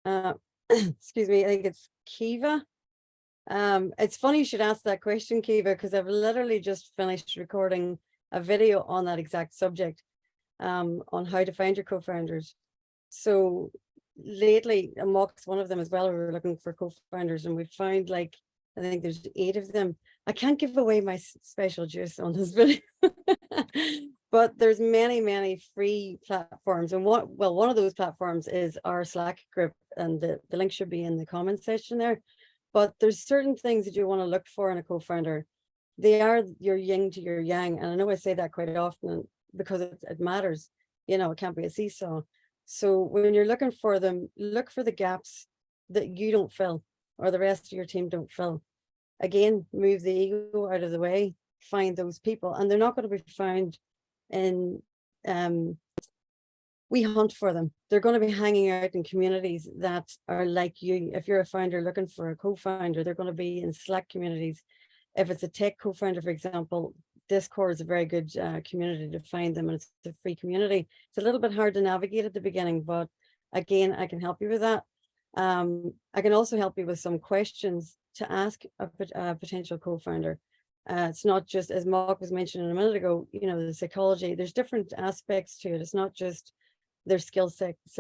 that. Excuse me, I think it's Kiva. It's funny you should ask that question, Kiva, because I've literally just finished recording a video on that exact subject, on how to find your co-founders. So lately, Mock's one of them as well. We were looking for co-founders, and we found I think there's 8 of them. I can't give away my special juice on this video, but there's many free platforms, and one of those platforms is our Slack group, and the link should be in the comment section there. But there's certain things that you want to look for in a co-founder. They are your yin to your yang. And I know I say that quite often because it matters. It can't be a seesaw. So when you're looking for them, look for the gaps that you don't fill or the rest of your team don't fill. Again, move the ego out of the way, find those people. And they're not going to be found in, we hunt for them. They're going to be hanging out in communities that are like you. If you're a founder looking for a co-founder, they're going to be in Slack communities. If it's a tech co-founder, for example, Discord is a very good community to find them, and it's a free community. It's a little bit hard to navigate at the beginning, but again, I can help you with that. I can also help you with some questions to ask a potential co-founder. It's not just, as Mark was mentioning a minute ago, the psychology. There's different aspects to it. It's not just their skill sets,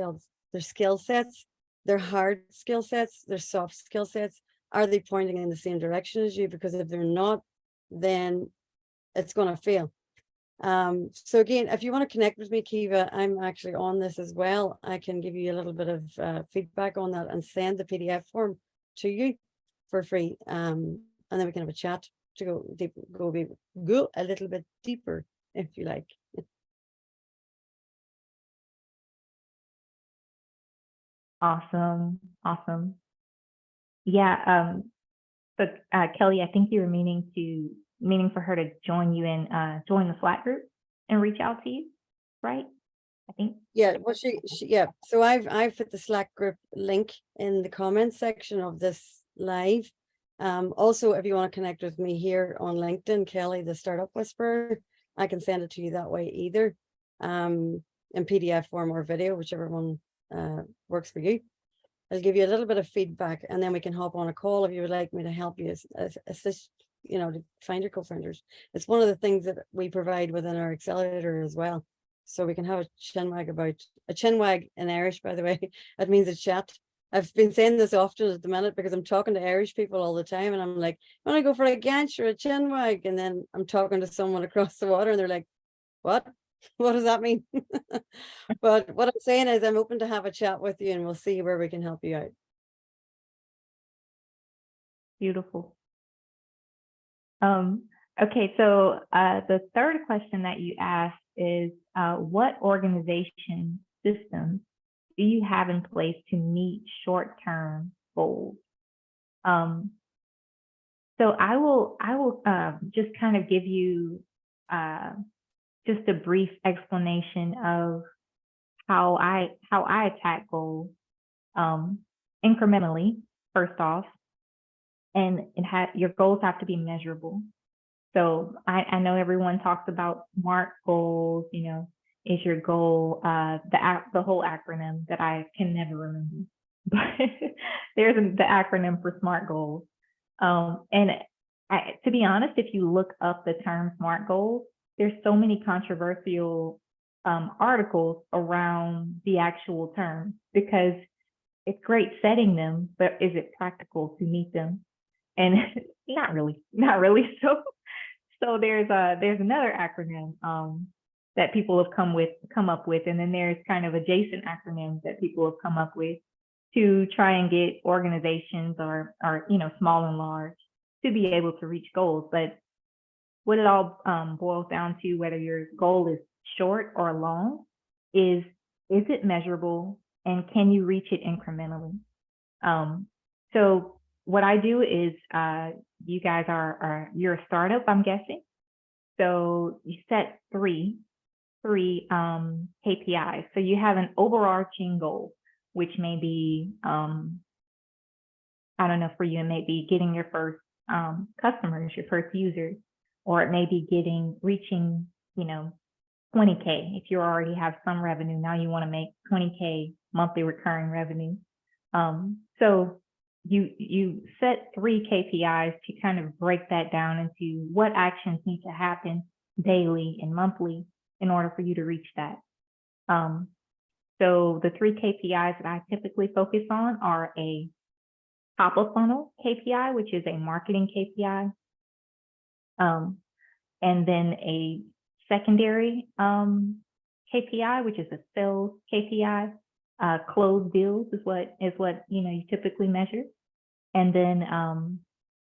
their hard skill sets, their soft skill sets. Are they pointing in the same direction as you? Because if they're not, then it's going to fail. So again, if you want to connect with me, Kiva, I'm actually on this as well. I can give you a little bit of feedback on that and send the PDF form to you for free. And then we can have a chat to go deep, go a little bit deeper, if you like. Awesome. Yeah. So Kelly, I think you were meaning for her to join you in join the Slack group and reach out to you, right? I think. Yeah. Well, she yeah. So I've put the Slack group link in the comments section of this live. Also, if you want to connect with me here on LinkedIn, Kelly, the Startup Whisperer, I can send it to you that way either, in PDF form or video, whichever one works for you. I'll give you a little bit of feedback, and then we can hop on a call if you would like me to help you assist, to find your co-founders. It's one of the things that we provide within our accelerator as well. So we can have a chinwag in Irish, by the way. That means a chat I've been saying this often at the minute because I'm talking to Irish people all the time, and I'm like, "Want to go for a ganch or a chin wag?" And then I'm talking to someone across the water, and they're like, "What? What does that mean?" But what I'm saying is, I'm open to have a chat with you, and we'll see where we can help you out. Beautiful. Okay, so the third question that you asked is, what organization systems do you have in place to meet short-term goals? So I will just kind of give you just a brief explanation of how I attack goals incrementally, first off, and your goals have to be measurable. So I know everyone talks about SMART goals, you know, is your goal, the whole acronym that I can never remember, but there's the acronym for SMART goals. And to be honest, if you look up the term SMART goals, there's so many controversial articles around the actual term, because it's great setting them, but is it practical to meet them? And not really. So there's another acronym that people have come up with, and then there's kind of adjacent acronyms that people have come up with to try and get organizations or you know, small and large, to be able to reach goals. But what it all boils down to, whether your goal is short or long, is it measurable, and can you reach it incrementally? So what I do is, you guys you're a startup, I'm guessing. So you set three KPIs. So you have an overarching goal, which may be, I don't know, for you, it may be getting your first customers, your first users, or it may be reaching, you know, 20K. If you already have some revenue, now you want to make 20K monthly recurring revenue. So you set 3 KPIs to kind of break that down into what actions need to happen daily and monthly in order for you to reach that. So the 3 KPIs that I typically focus on are a top of funnel KPI, which is a marketing KPI, and then a secondary KPI, which is a sales KPI. Closed deals is what you know, you typically measure, and then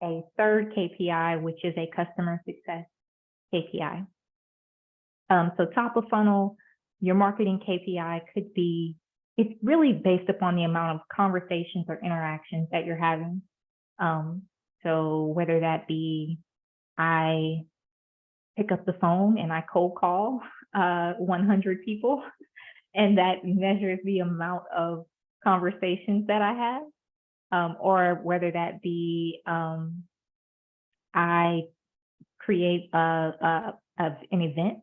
a third KPI, which is a customer success KPI. So top of funnel, your marketing KPI could be, it's really based upon the amount of conversations or interactions that you're having. So whether that be I pick up the phone and I cold call 100 people, and that measures the amount of conversations that I have, or whether that be I create an event,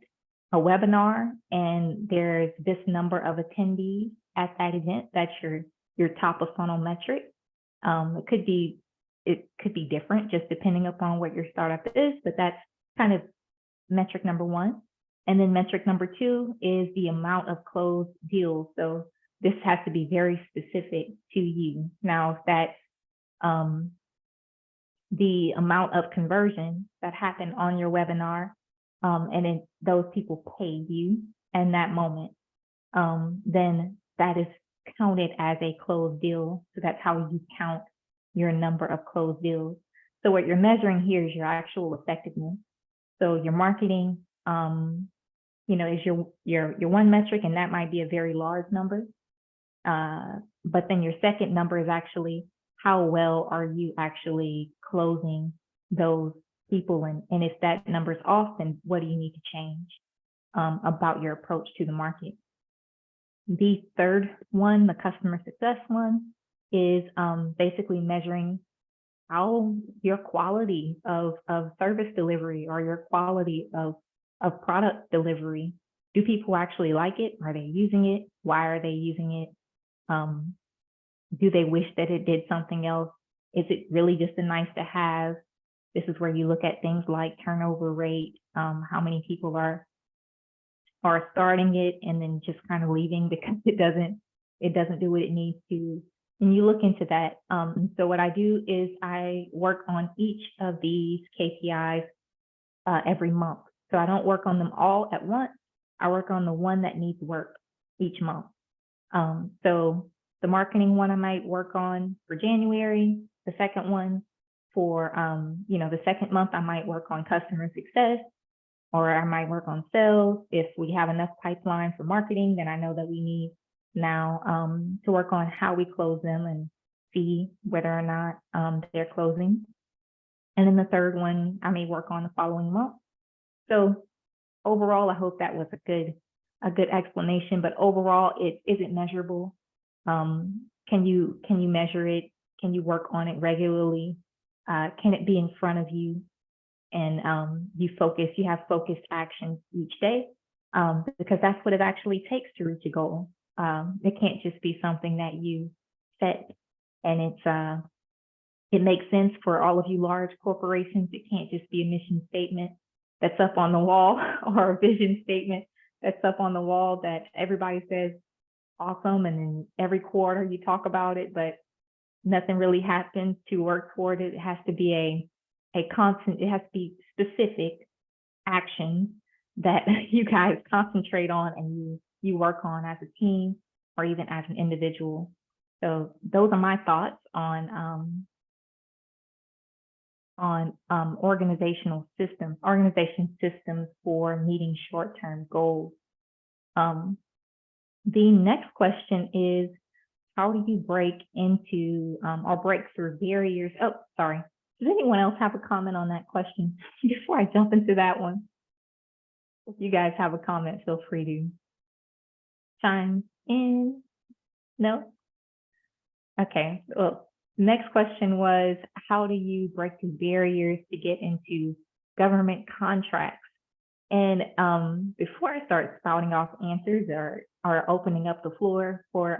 a webinar, and there's this number of attendees at that event. That's your top of funnel metric. It could be different just depending upon what your startup is, but that's kind of metric number 1. And then metric number 2 is the amount of closed deals. So this has to be very specific to you. Now, if that's the amount of conversion that happened on your webinar, and then those people pay you in that moment, then that is counted as a closed deal. So that's how you count your number of closed deals. So what you're measuring here is your actual effectiveness. So your marketing, you know, is your one metric, and that might be a very large number. But then your second number is actually how well are you actually closing those people, and if that number is off, then what do you need to change about your approach to the market? The third one, the customer success one, is basically measuring how your quality of service delivery or your quality of product delivery. Do people actually like it? Are they using it? Why are they using it? Do they wish that it did something else? Is it really just a nice to have? This is where you look at things like turnover rate, how many people are starting it and then just kind of leaving because it doesn't do what it needs to. and you look into that. So what I do is I work on each of these KPIs every month. So I don't work on them all at once. I work on the one that needs work each month. So the marketing one I might work on for January. The second one for, the second month I might work on customer success, or I might work on sales. If we have enough pipeline for marketing, then I know that we need now to work on how we close them and see whether or not they're closing. And then the third one I may work on the following month. So overall, I hope that was a good explanation, but overall it isn't measurable. Can you measure it? Can you work on it regularly? Can it be in front of you? And you have focused actions each day, because that's what it actually takes to reach a goal. It can't just be something that you set and it makes sense for all of you large corporations. It can't just be a mission statement that's up on the wall or a vision statement that's up on the wall that everybody says awesome, and then every quarter you talk about it, but nothing really happens to work toward it. It has to be a constant, it has to be specific actions that you guys concentrate on and you work on as a team or even as an individual. So those are my thoughts on organization systems for meeting short-term goals. The next question is, how do you break into or break through barriers? Oh, sorry. Does anyone else have a comment on that question before I jump into that one? If you guys have a comment, feel free to chime in. No? Okay. Well, next question was, how do you break through barriers to get into government contracts? And before I start spouting off answers or opening up the floor for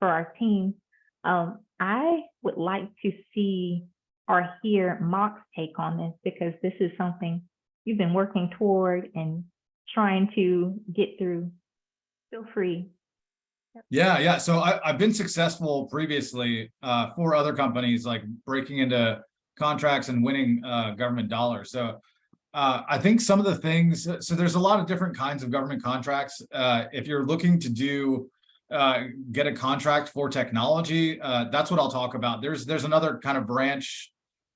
our team, I would like to see or hear Mock's take on this, because this is something you've been working toward and trying to get through. Feel free. Yeah. So I've been successful previously for other companies, like breaking into contracts and winning government dollars. So I think some of the things, so there's a lot of different kinds of government contracts. If you're looking to get a contract for technology, that's what I'll talk about. There's another kind of branch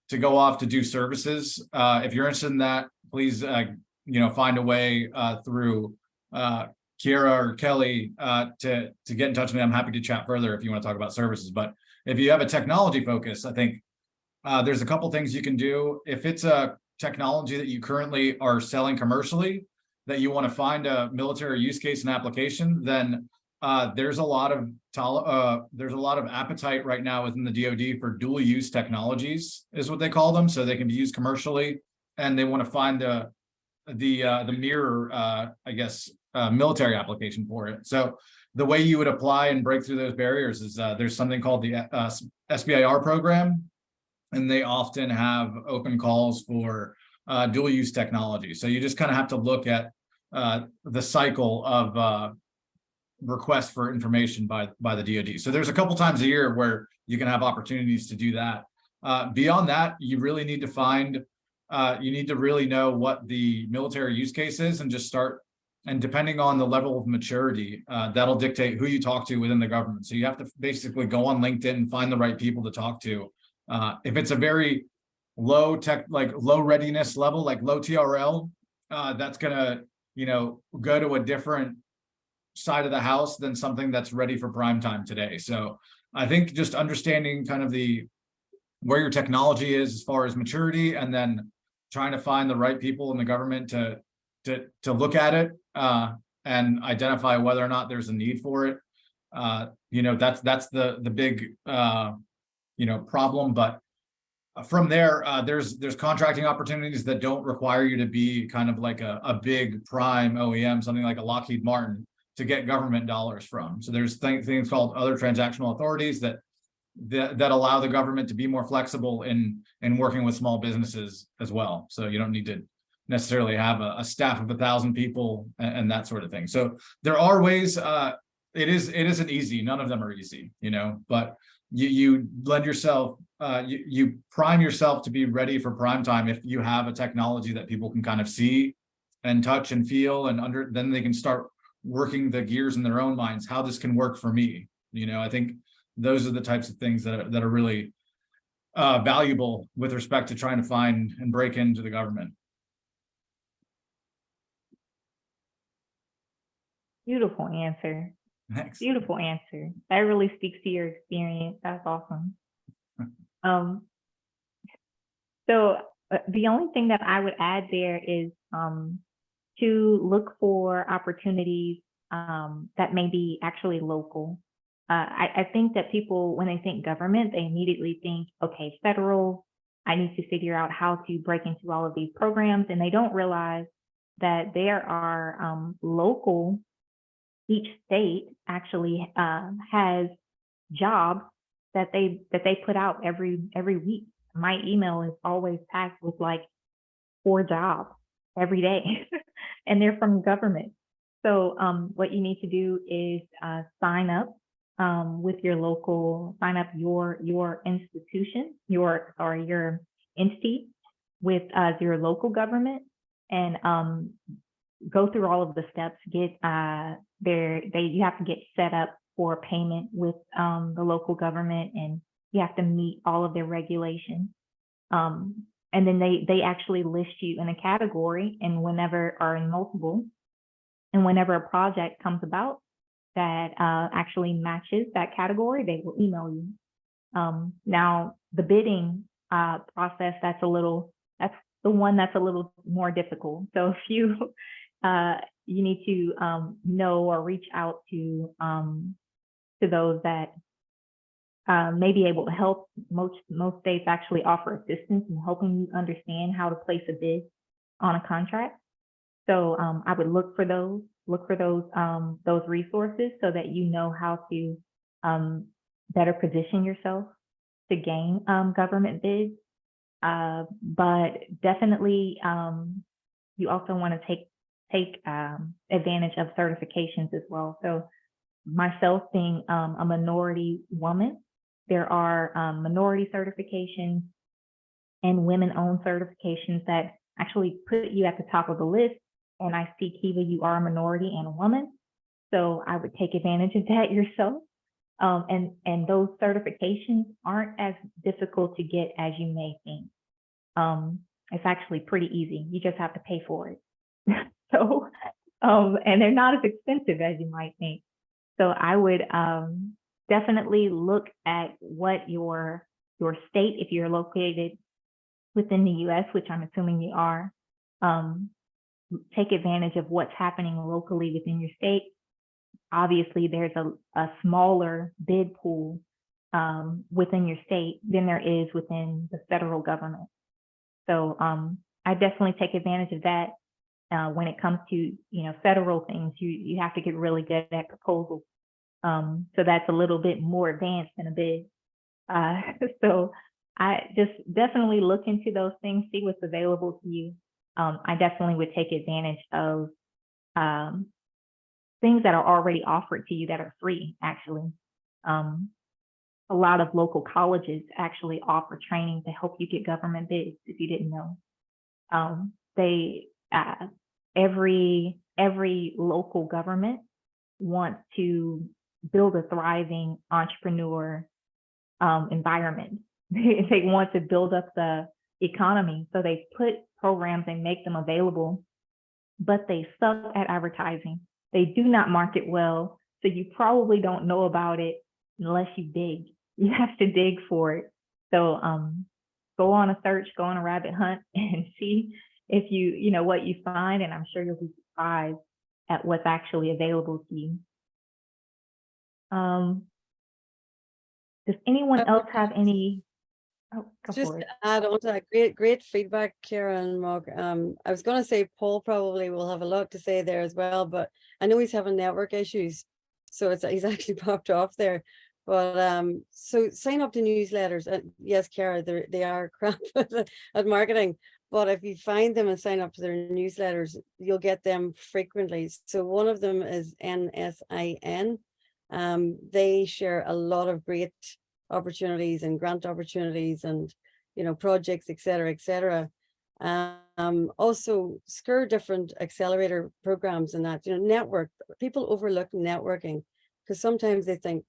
to go off to do services. If you're interested in that, please find a way through Kiera or Kelly to get in touch with me. I'm happy to chat further if you want to talk about services. But if you have a technology focus, I think there's a couple things you can do. If it's a technology that you currently are selling commercially, that you want to find a military use case and application, then there's a lot of appetite right now within the DoD for dual use technologies, is what they call them. So they can be used commercially, and they want to find the mirror, military application for it. So the way you would apply and break through those barriers is there's something called the SBIR program, and they often have open calls for dual use technology. So you just kind of have to look at the cycle of requests for information by the DoD. So there's a couple times a year where you can have opportunities to do that. Beyond that, you really need to you need to really know what the military use case is and just start. And depending on the level of maturity, that'll dictate who you talk to within the government. So you have to basically go on LinkedIn and find the right people to talk to. If it's a very low tech, like low readiness level, like low TRL, that's gonna, go to a different side of the house than something that's ready for prime time today. So I think just understanding kind of where your technology is as far as maturity, and then trying to find the right people in the government to look at it and identify whether or not there's a need for it. That's the big problem. But from there, there's contracting opportunities that don't require you to be kind of like a big prime OEM, something like a Lockheed Martin, to get government dollars from. So there's things called other transactional authorities that allow the government to be more flexible in working with small businesses as well. So you don't need to necessarily have a staff of 1,000 people and that sort of thing. So there are ways. it isn't easy. None of them are easy, but you lend yourself, you prime yourself to be ready for prime time if you have a technology that people can kind of see and touch and feel and then they can start working the gears in their own minds, how this can work for me. I think those are the types of things that are really valuable with respect to trying to find and break into the government. Beautiful answer. Thanks. Beautiful answer. That really speaks to your experience. That's awesome. So the only thing that I would add there is to look for opportunities that may be actually local. I think that people, when they think government, they immediately think, okay, federal, I need to figure out how to break into all of these programs. And they don't realize that there are local, each state actually has jobs that they put out every week. My email is always packed with like 4 jobs every day, and they're from government. So what you need to do is sign up with your local, sign up your institution, your entity with your local government, and go through all of the steps. Get you have to get set up for payment with the local government, and you have to meet all of their regulations. And then they actually list you in a category, and whenever, or in multiple, and whenever a project comes about that actually matches that category, they will email you. Now the bidding process, that's the one that's a little more difficult. So if you need to know or reach out to those that may be able to help. Most states actually offer assistance in helping you understand how to place a bid on a contract. So I would look for those resources so that you know how to better position yourself to gain government bids. But definitely, you also want to take advantage of certifications as well. So myself being a minority woman, there are minority certifications and women-owned certifications that actually put you at the top of the list. And I see, Kiva, you are a minority and a woman, so I would take advantage of that yourself. And those certifications aren't as difficult to get as you may think. It's actually pretty easy. You just have to pay for it. So, and they're not as expensive as you might think. So I would definitely look at what your state, if you're located within the US, which I'm assuming you are, take advantage of what's happening locally within your state. Obviously, there's a smaller bid pool within your state than there is within the federal government. So I definitely take advantage of that. When it comes to federal things, you have to get really good at proposals. So that's a little bit more advanced than a bid. So I just definitely look into those things, see what's available to you. I definitely would take advantage of things that are already offered to you that are free, actually. A lot of local colleges actually offer training to help you get government bids, if you didn't know. Every local government wants to build a thriving entrepreneur environment. They want to build up the economy, so they put programs and make them available, but they suck at advertising. They do not market well, so you probably don't know about it unless you dig. You have to dig for it. So go on a search, go on a rabbit hunt, and see if you know what you find, and I'm sure you'll be surprised at what's actually available to you. Does anyone else have any? Oh, go Just for it. to add on to that, great feedback, Kira and Mark. I was going to say Paul probably will have a lot to say there as well, but I know he's having network issues, so he's actually popped off there. But so sign up to newsletters. Yes, Kara, they are crap at marketing, but if you find them and sign up to their newsletters, you'll get them frequently. So one of them is NSIN, They share a lot of great opportunities and grant opportunities and, you know, projects, et cetera, et cetera. Also scare different accelerator programs and that, you know, network. People overlook networking because sometimes they think,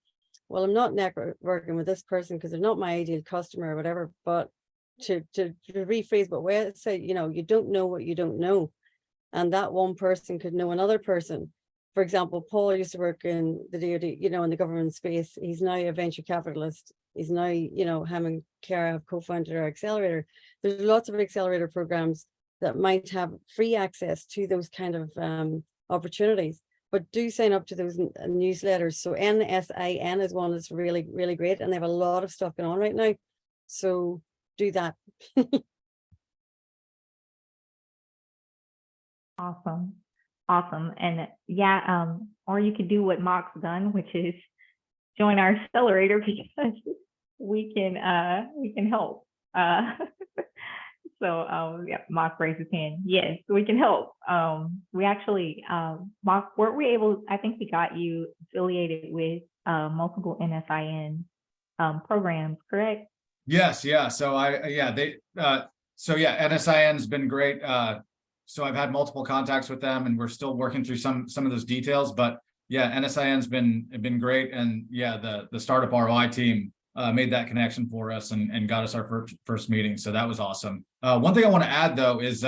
well, I'm not networking with this person because they're not my ideal customer or whatever. But to rephrase what Wes said, you know, you don't know what you don't know. And that one person could know another person. For example, Paul used to work in the DoD, you know, in the government space. He's now a venture capitalist. He's now, you know, him and Kara have co-founded our accelerator. There's lots of accelerator programs that might have free access to those kind of opportunities, but do sign up to those newsletters. So NSIN is one that's really, really great. And they have a lot of stuff going on right now. So do that. Awesome. Awesome. And yeah, or you could do what Mock's done, which is join our accelerator because we can help. So yeah, Mock raised his hand. Yes, we can help. We actually, Mock, weren't we able, I think we got you affiliated with multiple NSIN programs, correct? Yes, yeah. So NSIN's been great. So I've had multiple contacts with them, and we're still working through some of those details. But yeah, NSIN's been great, and yeah, the Startup ROI team made that connection for us and got us our first meeting. So that was awesome. One thing I want to add though is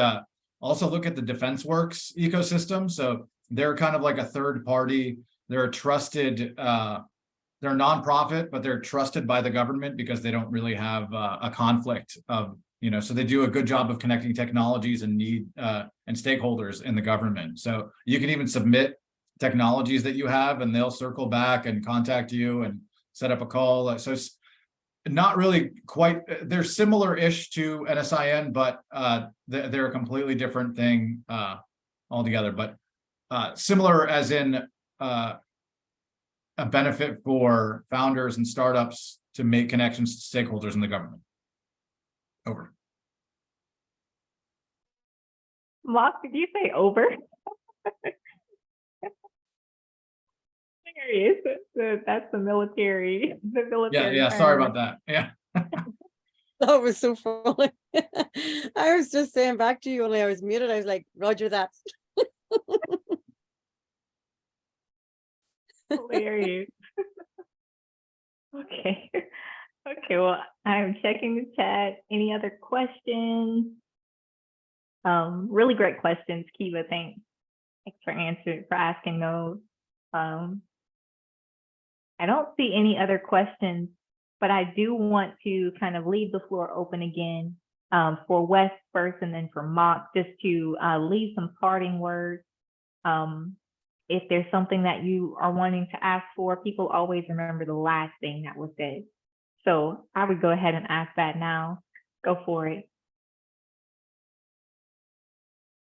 also look at the DefenseWorks ecosystem. So they're kind of like a third party. They're a trusted. They're a nonprofit, but they're trusted by the government because they don't really have a conflict of, you know, so they do a good job of connecting technologies and need and stakeholders in the government. So you can even submit technologies that you have and they'll circle back and contact you and set up a call. So it's not really quite, they're similar-ish to NSIN, but they're a completely different thing altogether, but similar as in a benefit for founders and startups to make connections to stakeholders in the government. Over. Mock, did you say over? There he is. That's the military. The military. Yeah. Sorry about that. Yeah. That was so funny. I was just saying back to you when I was muted. I was like, Roger that. Hilarious. Okay. Okay, well, I'm checking the chat. Any other questions? Really great questions, Kiva. Thanks for asking those. I don't see any other questions, but I do want to kind of leave the floor open again for Wes first and then for Mock, just to leave some parting words. If there's something that you are wanting to ask for, people always remember the last thing that was said. So I would go ahead and ask that now. Go for it.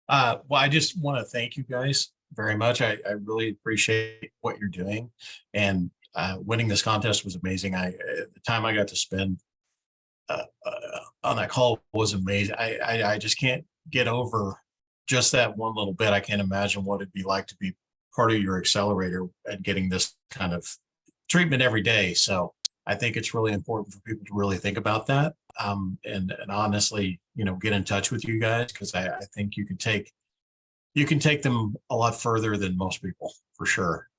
Well, I just want to thank you guys very much. I really appreciate what you're doing, and winning this contest was amazing. The time I got to spend on that call was amazing. I just can't get over just that one little bit. I can't imagine what it'd be like to be part of your accelerator and getting this kind of treatment every day. So I think it's really important for people to really think about that, and honestly, you know, get in touch with you guys, because I think you can take them a lot further than most people, for sure.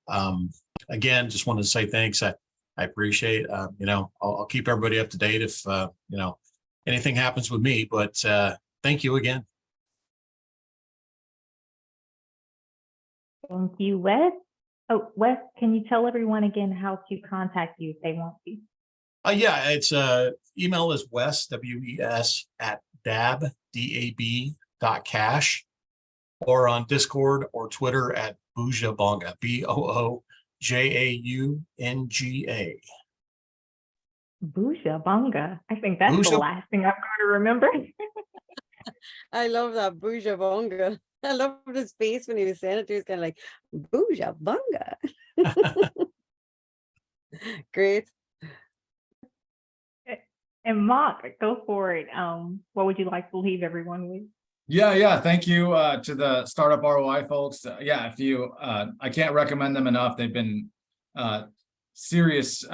Again, just wanted to say thanks. I appreciate, you know, I'll keep everybody up to date if, you know, anything happens with me, but thank you again. Thank you, Wes. Oh, Wes, can you tell everyone again how to contact you if they want to? Yeah, it's email is Wes, WES @dab.cash, or on Discord or Twitter at Boojabonga, BOOJAUNGA. Boojabonga. I think that's the last thing I'm going to remember. I love that, Boojabonga. I loved his face when he was saying it. He was kind of like, Boojabonga. Great. And Mock, go for it. What would you like to leave everyone with? Yeah. Thank you to the Startup ROI folks. Yeah, if you, I can't recommend them enough. They've been serious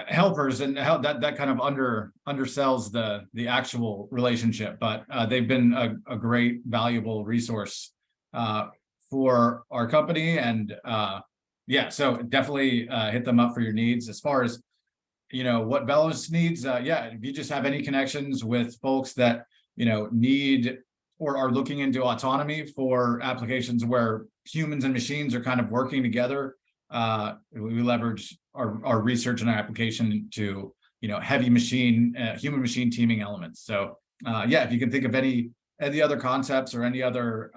helpers, and how that kind of undersells the actual relationship, but they've been a great, valuable resource for our company. And yeah, so definitely hit them up for your needs. As far as what Velos needs, yeah, if you just have any connections with folks that need or are looking into autonomy for applications where humans and machines are kind of working together, we leverage our research and our application to heavy machine, human machine teaming elements. So yeah, if you can think of any other concepts or any other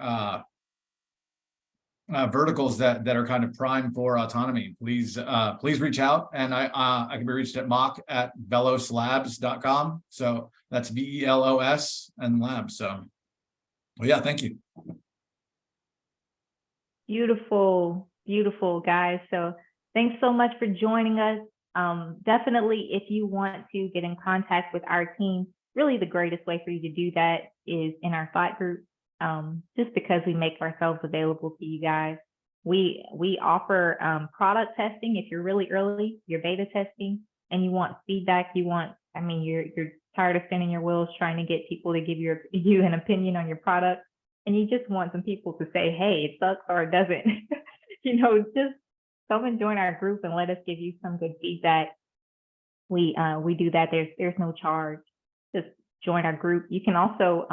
verticals that are kind of prime for autonomy, please reach out. And I can be reached at mock@veloslabs.com. So that's VELOS and labs. So well, yeah, thank you. Beautiful, beautiful, guys. So thanks so much for joining us. Definitely, if you want to get in contact with our team, really the greatest way for you to do that is in our Slack group. Just because we make ourselves available to you guys. We offer product testing if you're really early, you're beta testing, and you want feedback. You're tired of spinning your wheels trying to get people to give you an opinion on your product, and you just want some people to say, hey, it sucks or it doesn't. Just come and join our group and let us give you some good feedback. We do that. There's no charge. Just join our group. You can also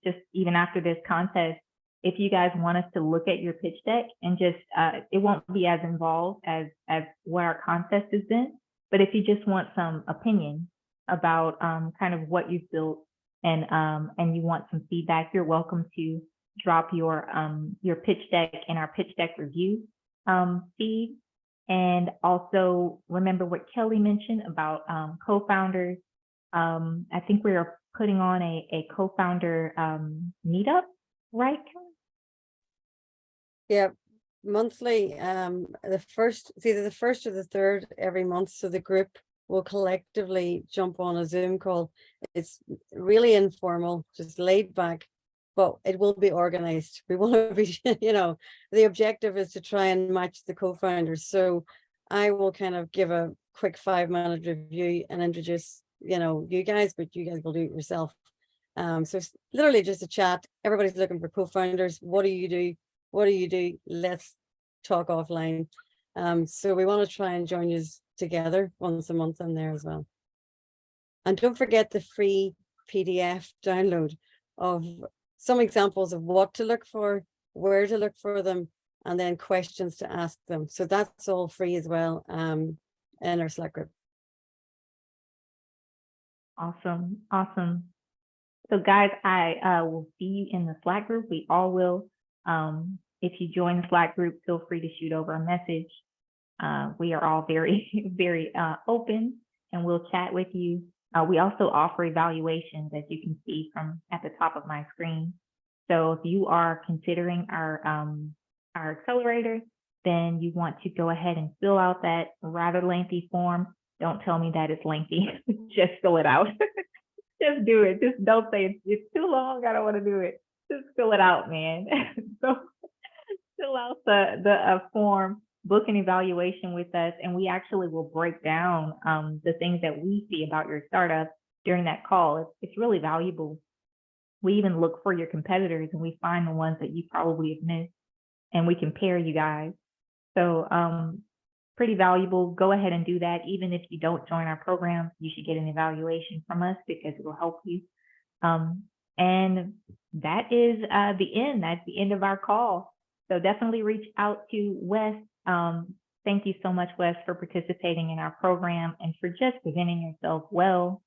just even after this contest, if you guys want us to look at your pitch deck and just it won't be as involved as what our contest has been, but if you just want some opinion about kind of what you've built and you want some feedback, you're welcome to drop your pitch deck in our pitch deck review feed. And also remember what Kelly mentioned about co-founders. I think we are putting on a co-founder meetup, right? Yeah, monthly. It's either the first or the third every month. So the group will collectively jump on a Zoom call. It's really informal, just laid back, but it will be organized. We want to be, the objective is to try and match the co-founders. So I will kind of give a quick 5-minute review and introduce you guys, but you guys will do it yourself. So it's literally just a chat. Everybody's looking for co-founders. What do you do? What do you do? Let's talk offline. So we want to try and join you together once a month on there as well. And don't forget the free PDF download of some examples of what to look for, where to look for them, and then questions to ask them. So that's all free as well in our Slack group. Awesome. So guys, I will see you in the Slack group. We all will. If you join the Slack group, feel free to shoot over a message. We are all very, very open, and we'll chat with you. We also offer evaluations, as you can see from at the top of my screen. So if you are considering our accelerator, then you want to go ahead and fill out that rather lengthy form. Don't tell me that it's lengthy. Just fill it out. Just do it. Just don't say it's too long. I don't want to do it. Just fill it out, man. So fill out the form, book an evaluation with us, and we actually will break down the things that we see about your startup during that call. It's really valuable. We even look for your competitors and we find the ones that you probably have missed, and we compare you guys. So pretty valuable. Go ahead and do that. Even if you don't join our program, you should get an evaluation from us because it will help you. And that is the end. That's the end of our call. So definitely reach out to Wes. Thank you so much, Wes, for participating in our program and for just presenting yourself well.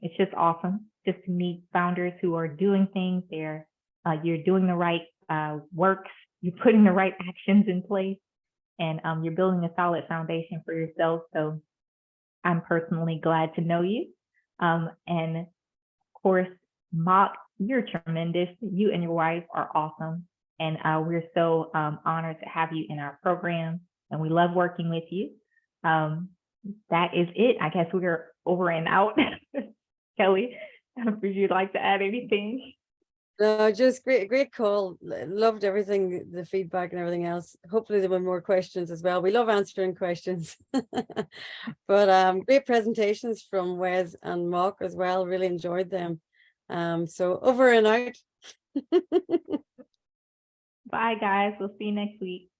It's just awesome just to meet founders who are doing things. You're doing the right works. You're putting the right actions in place, and you're building a solid foundation for yourself. So I'm personally glad to know you. And of course, Mock, you're tremendous. You and your wife are awesome. And we're so honored to have you in our program, and we love working with you. That is it. I guess we're over and out. Kelly, would you like to add anything? No, just great call. Loved everything, the feedback and everything else. Hopefully there were more questions as well. We love answering questions. But great presentations from Wes and Mark as well. Really enjoyed them. So over and out. Bye, guys. We'll see you next week.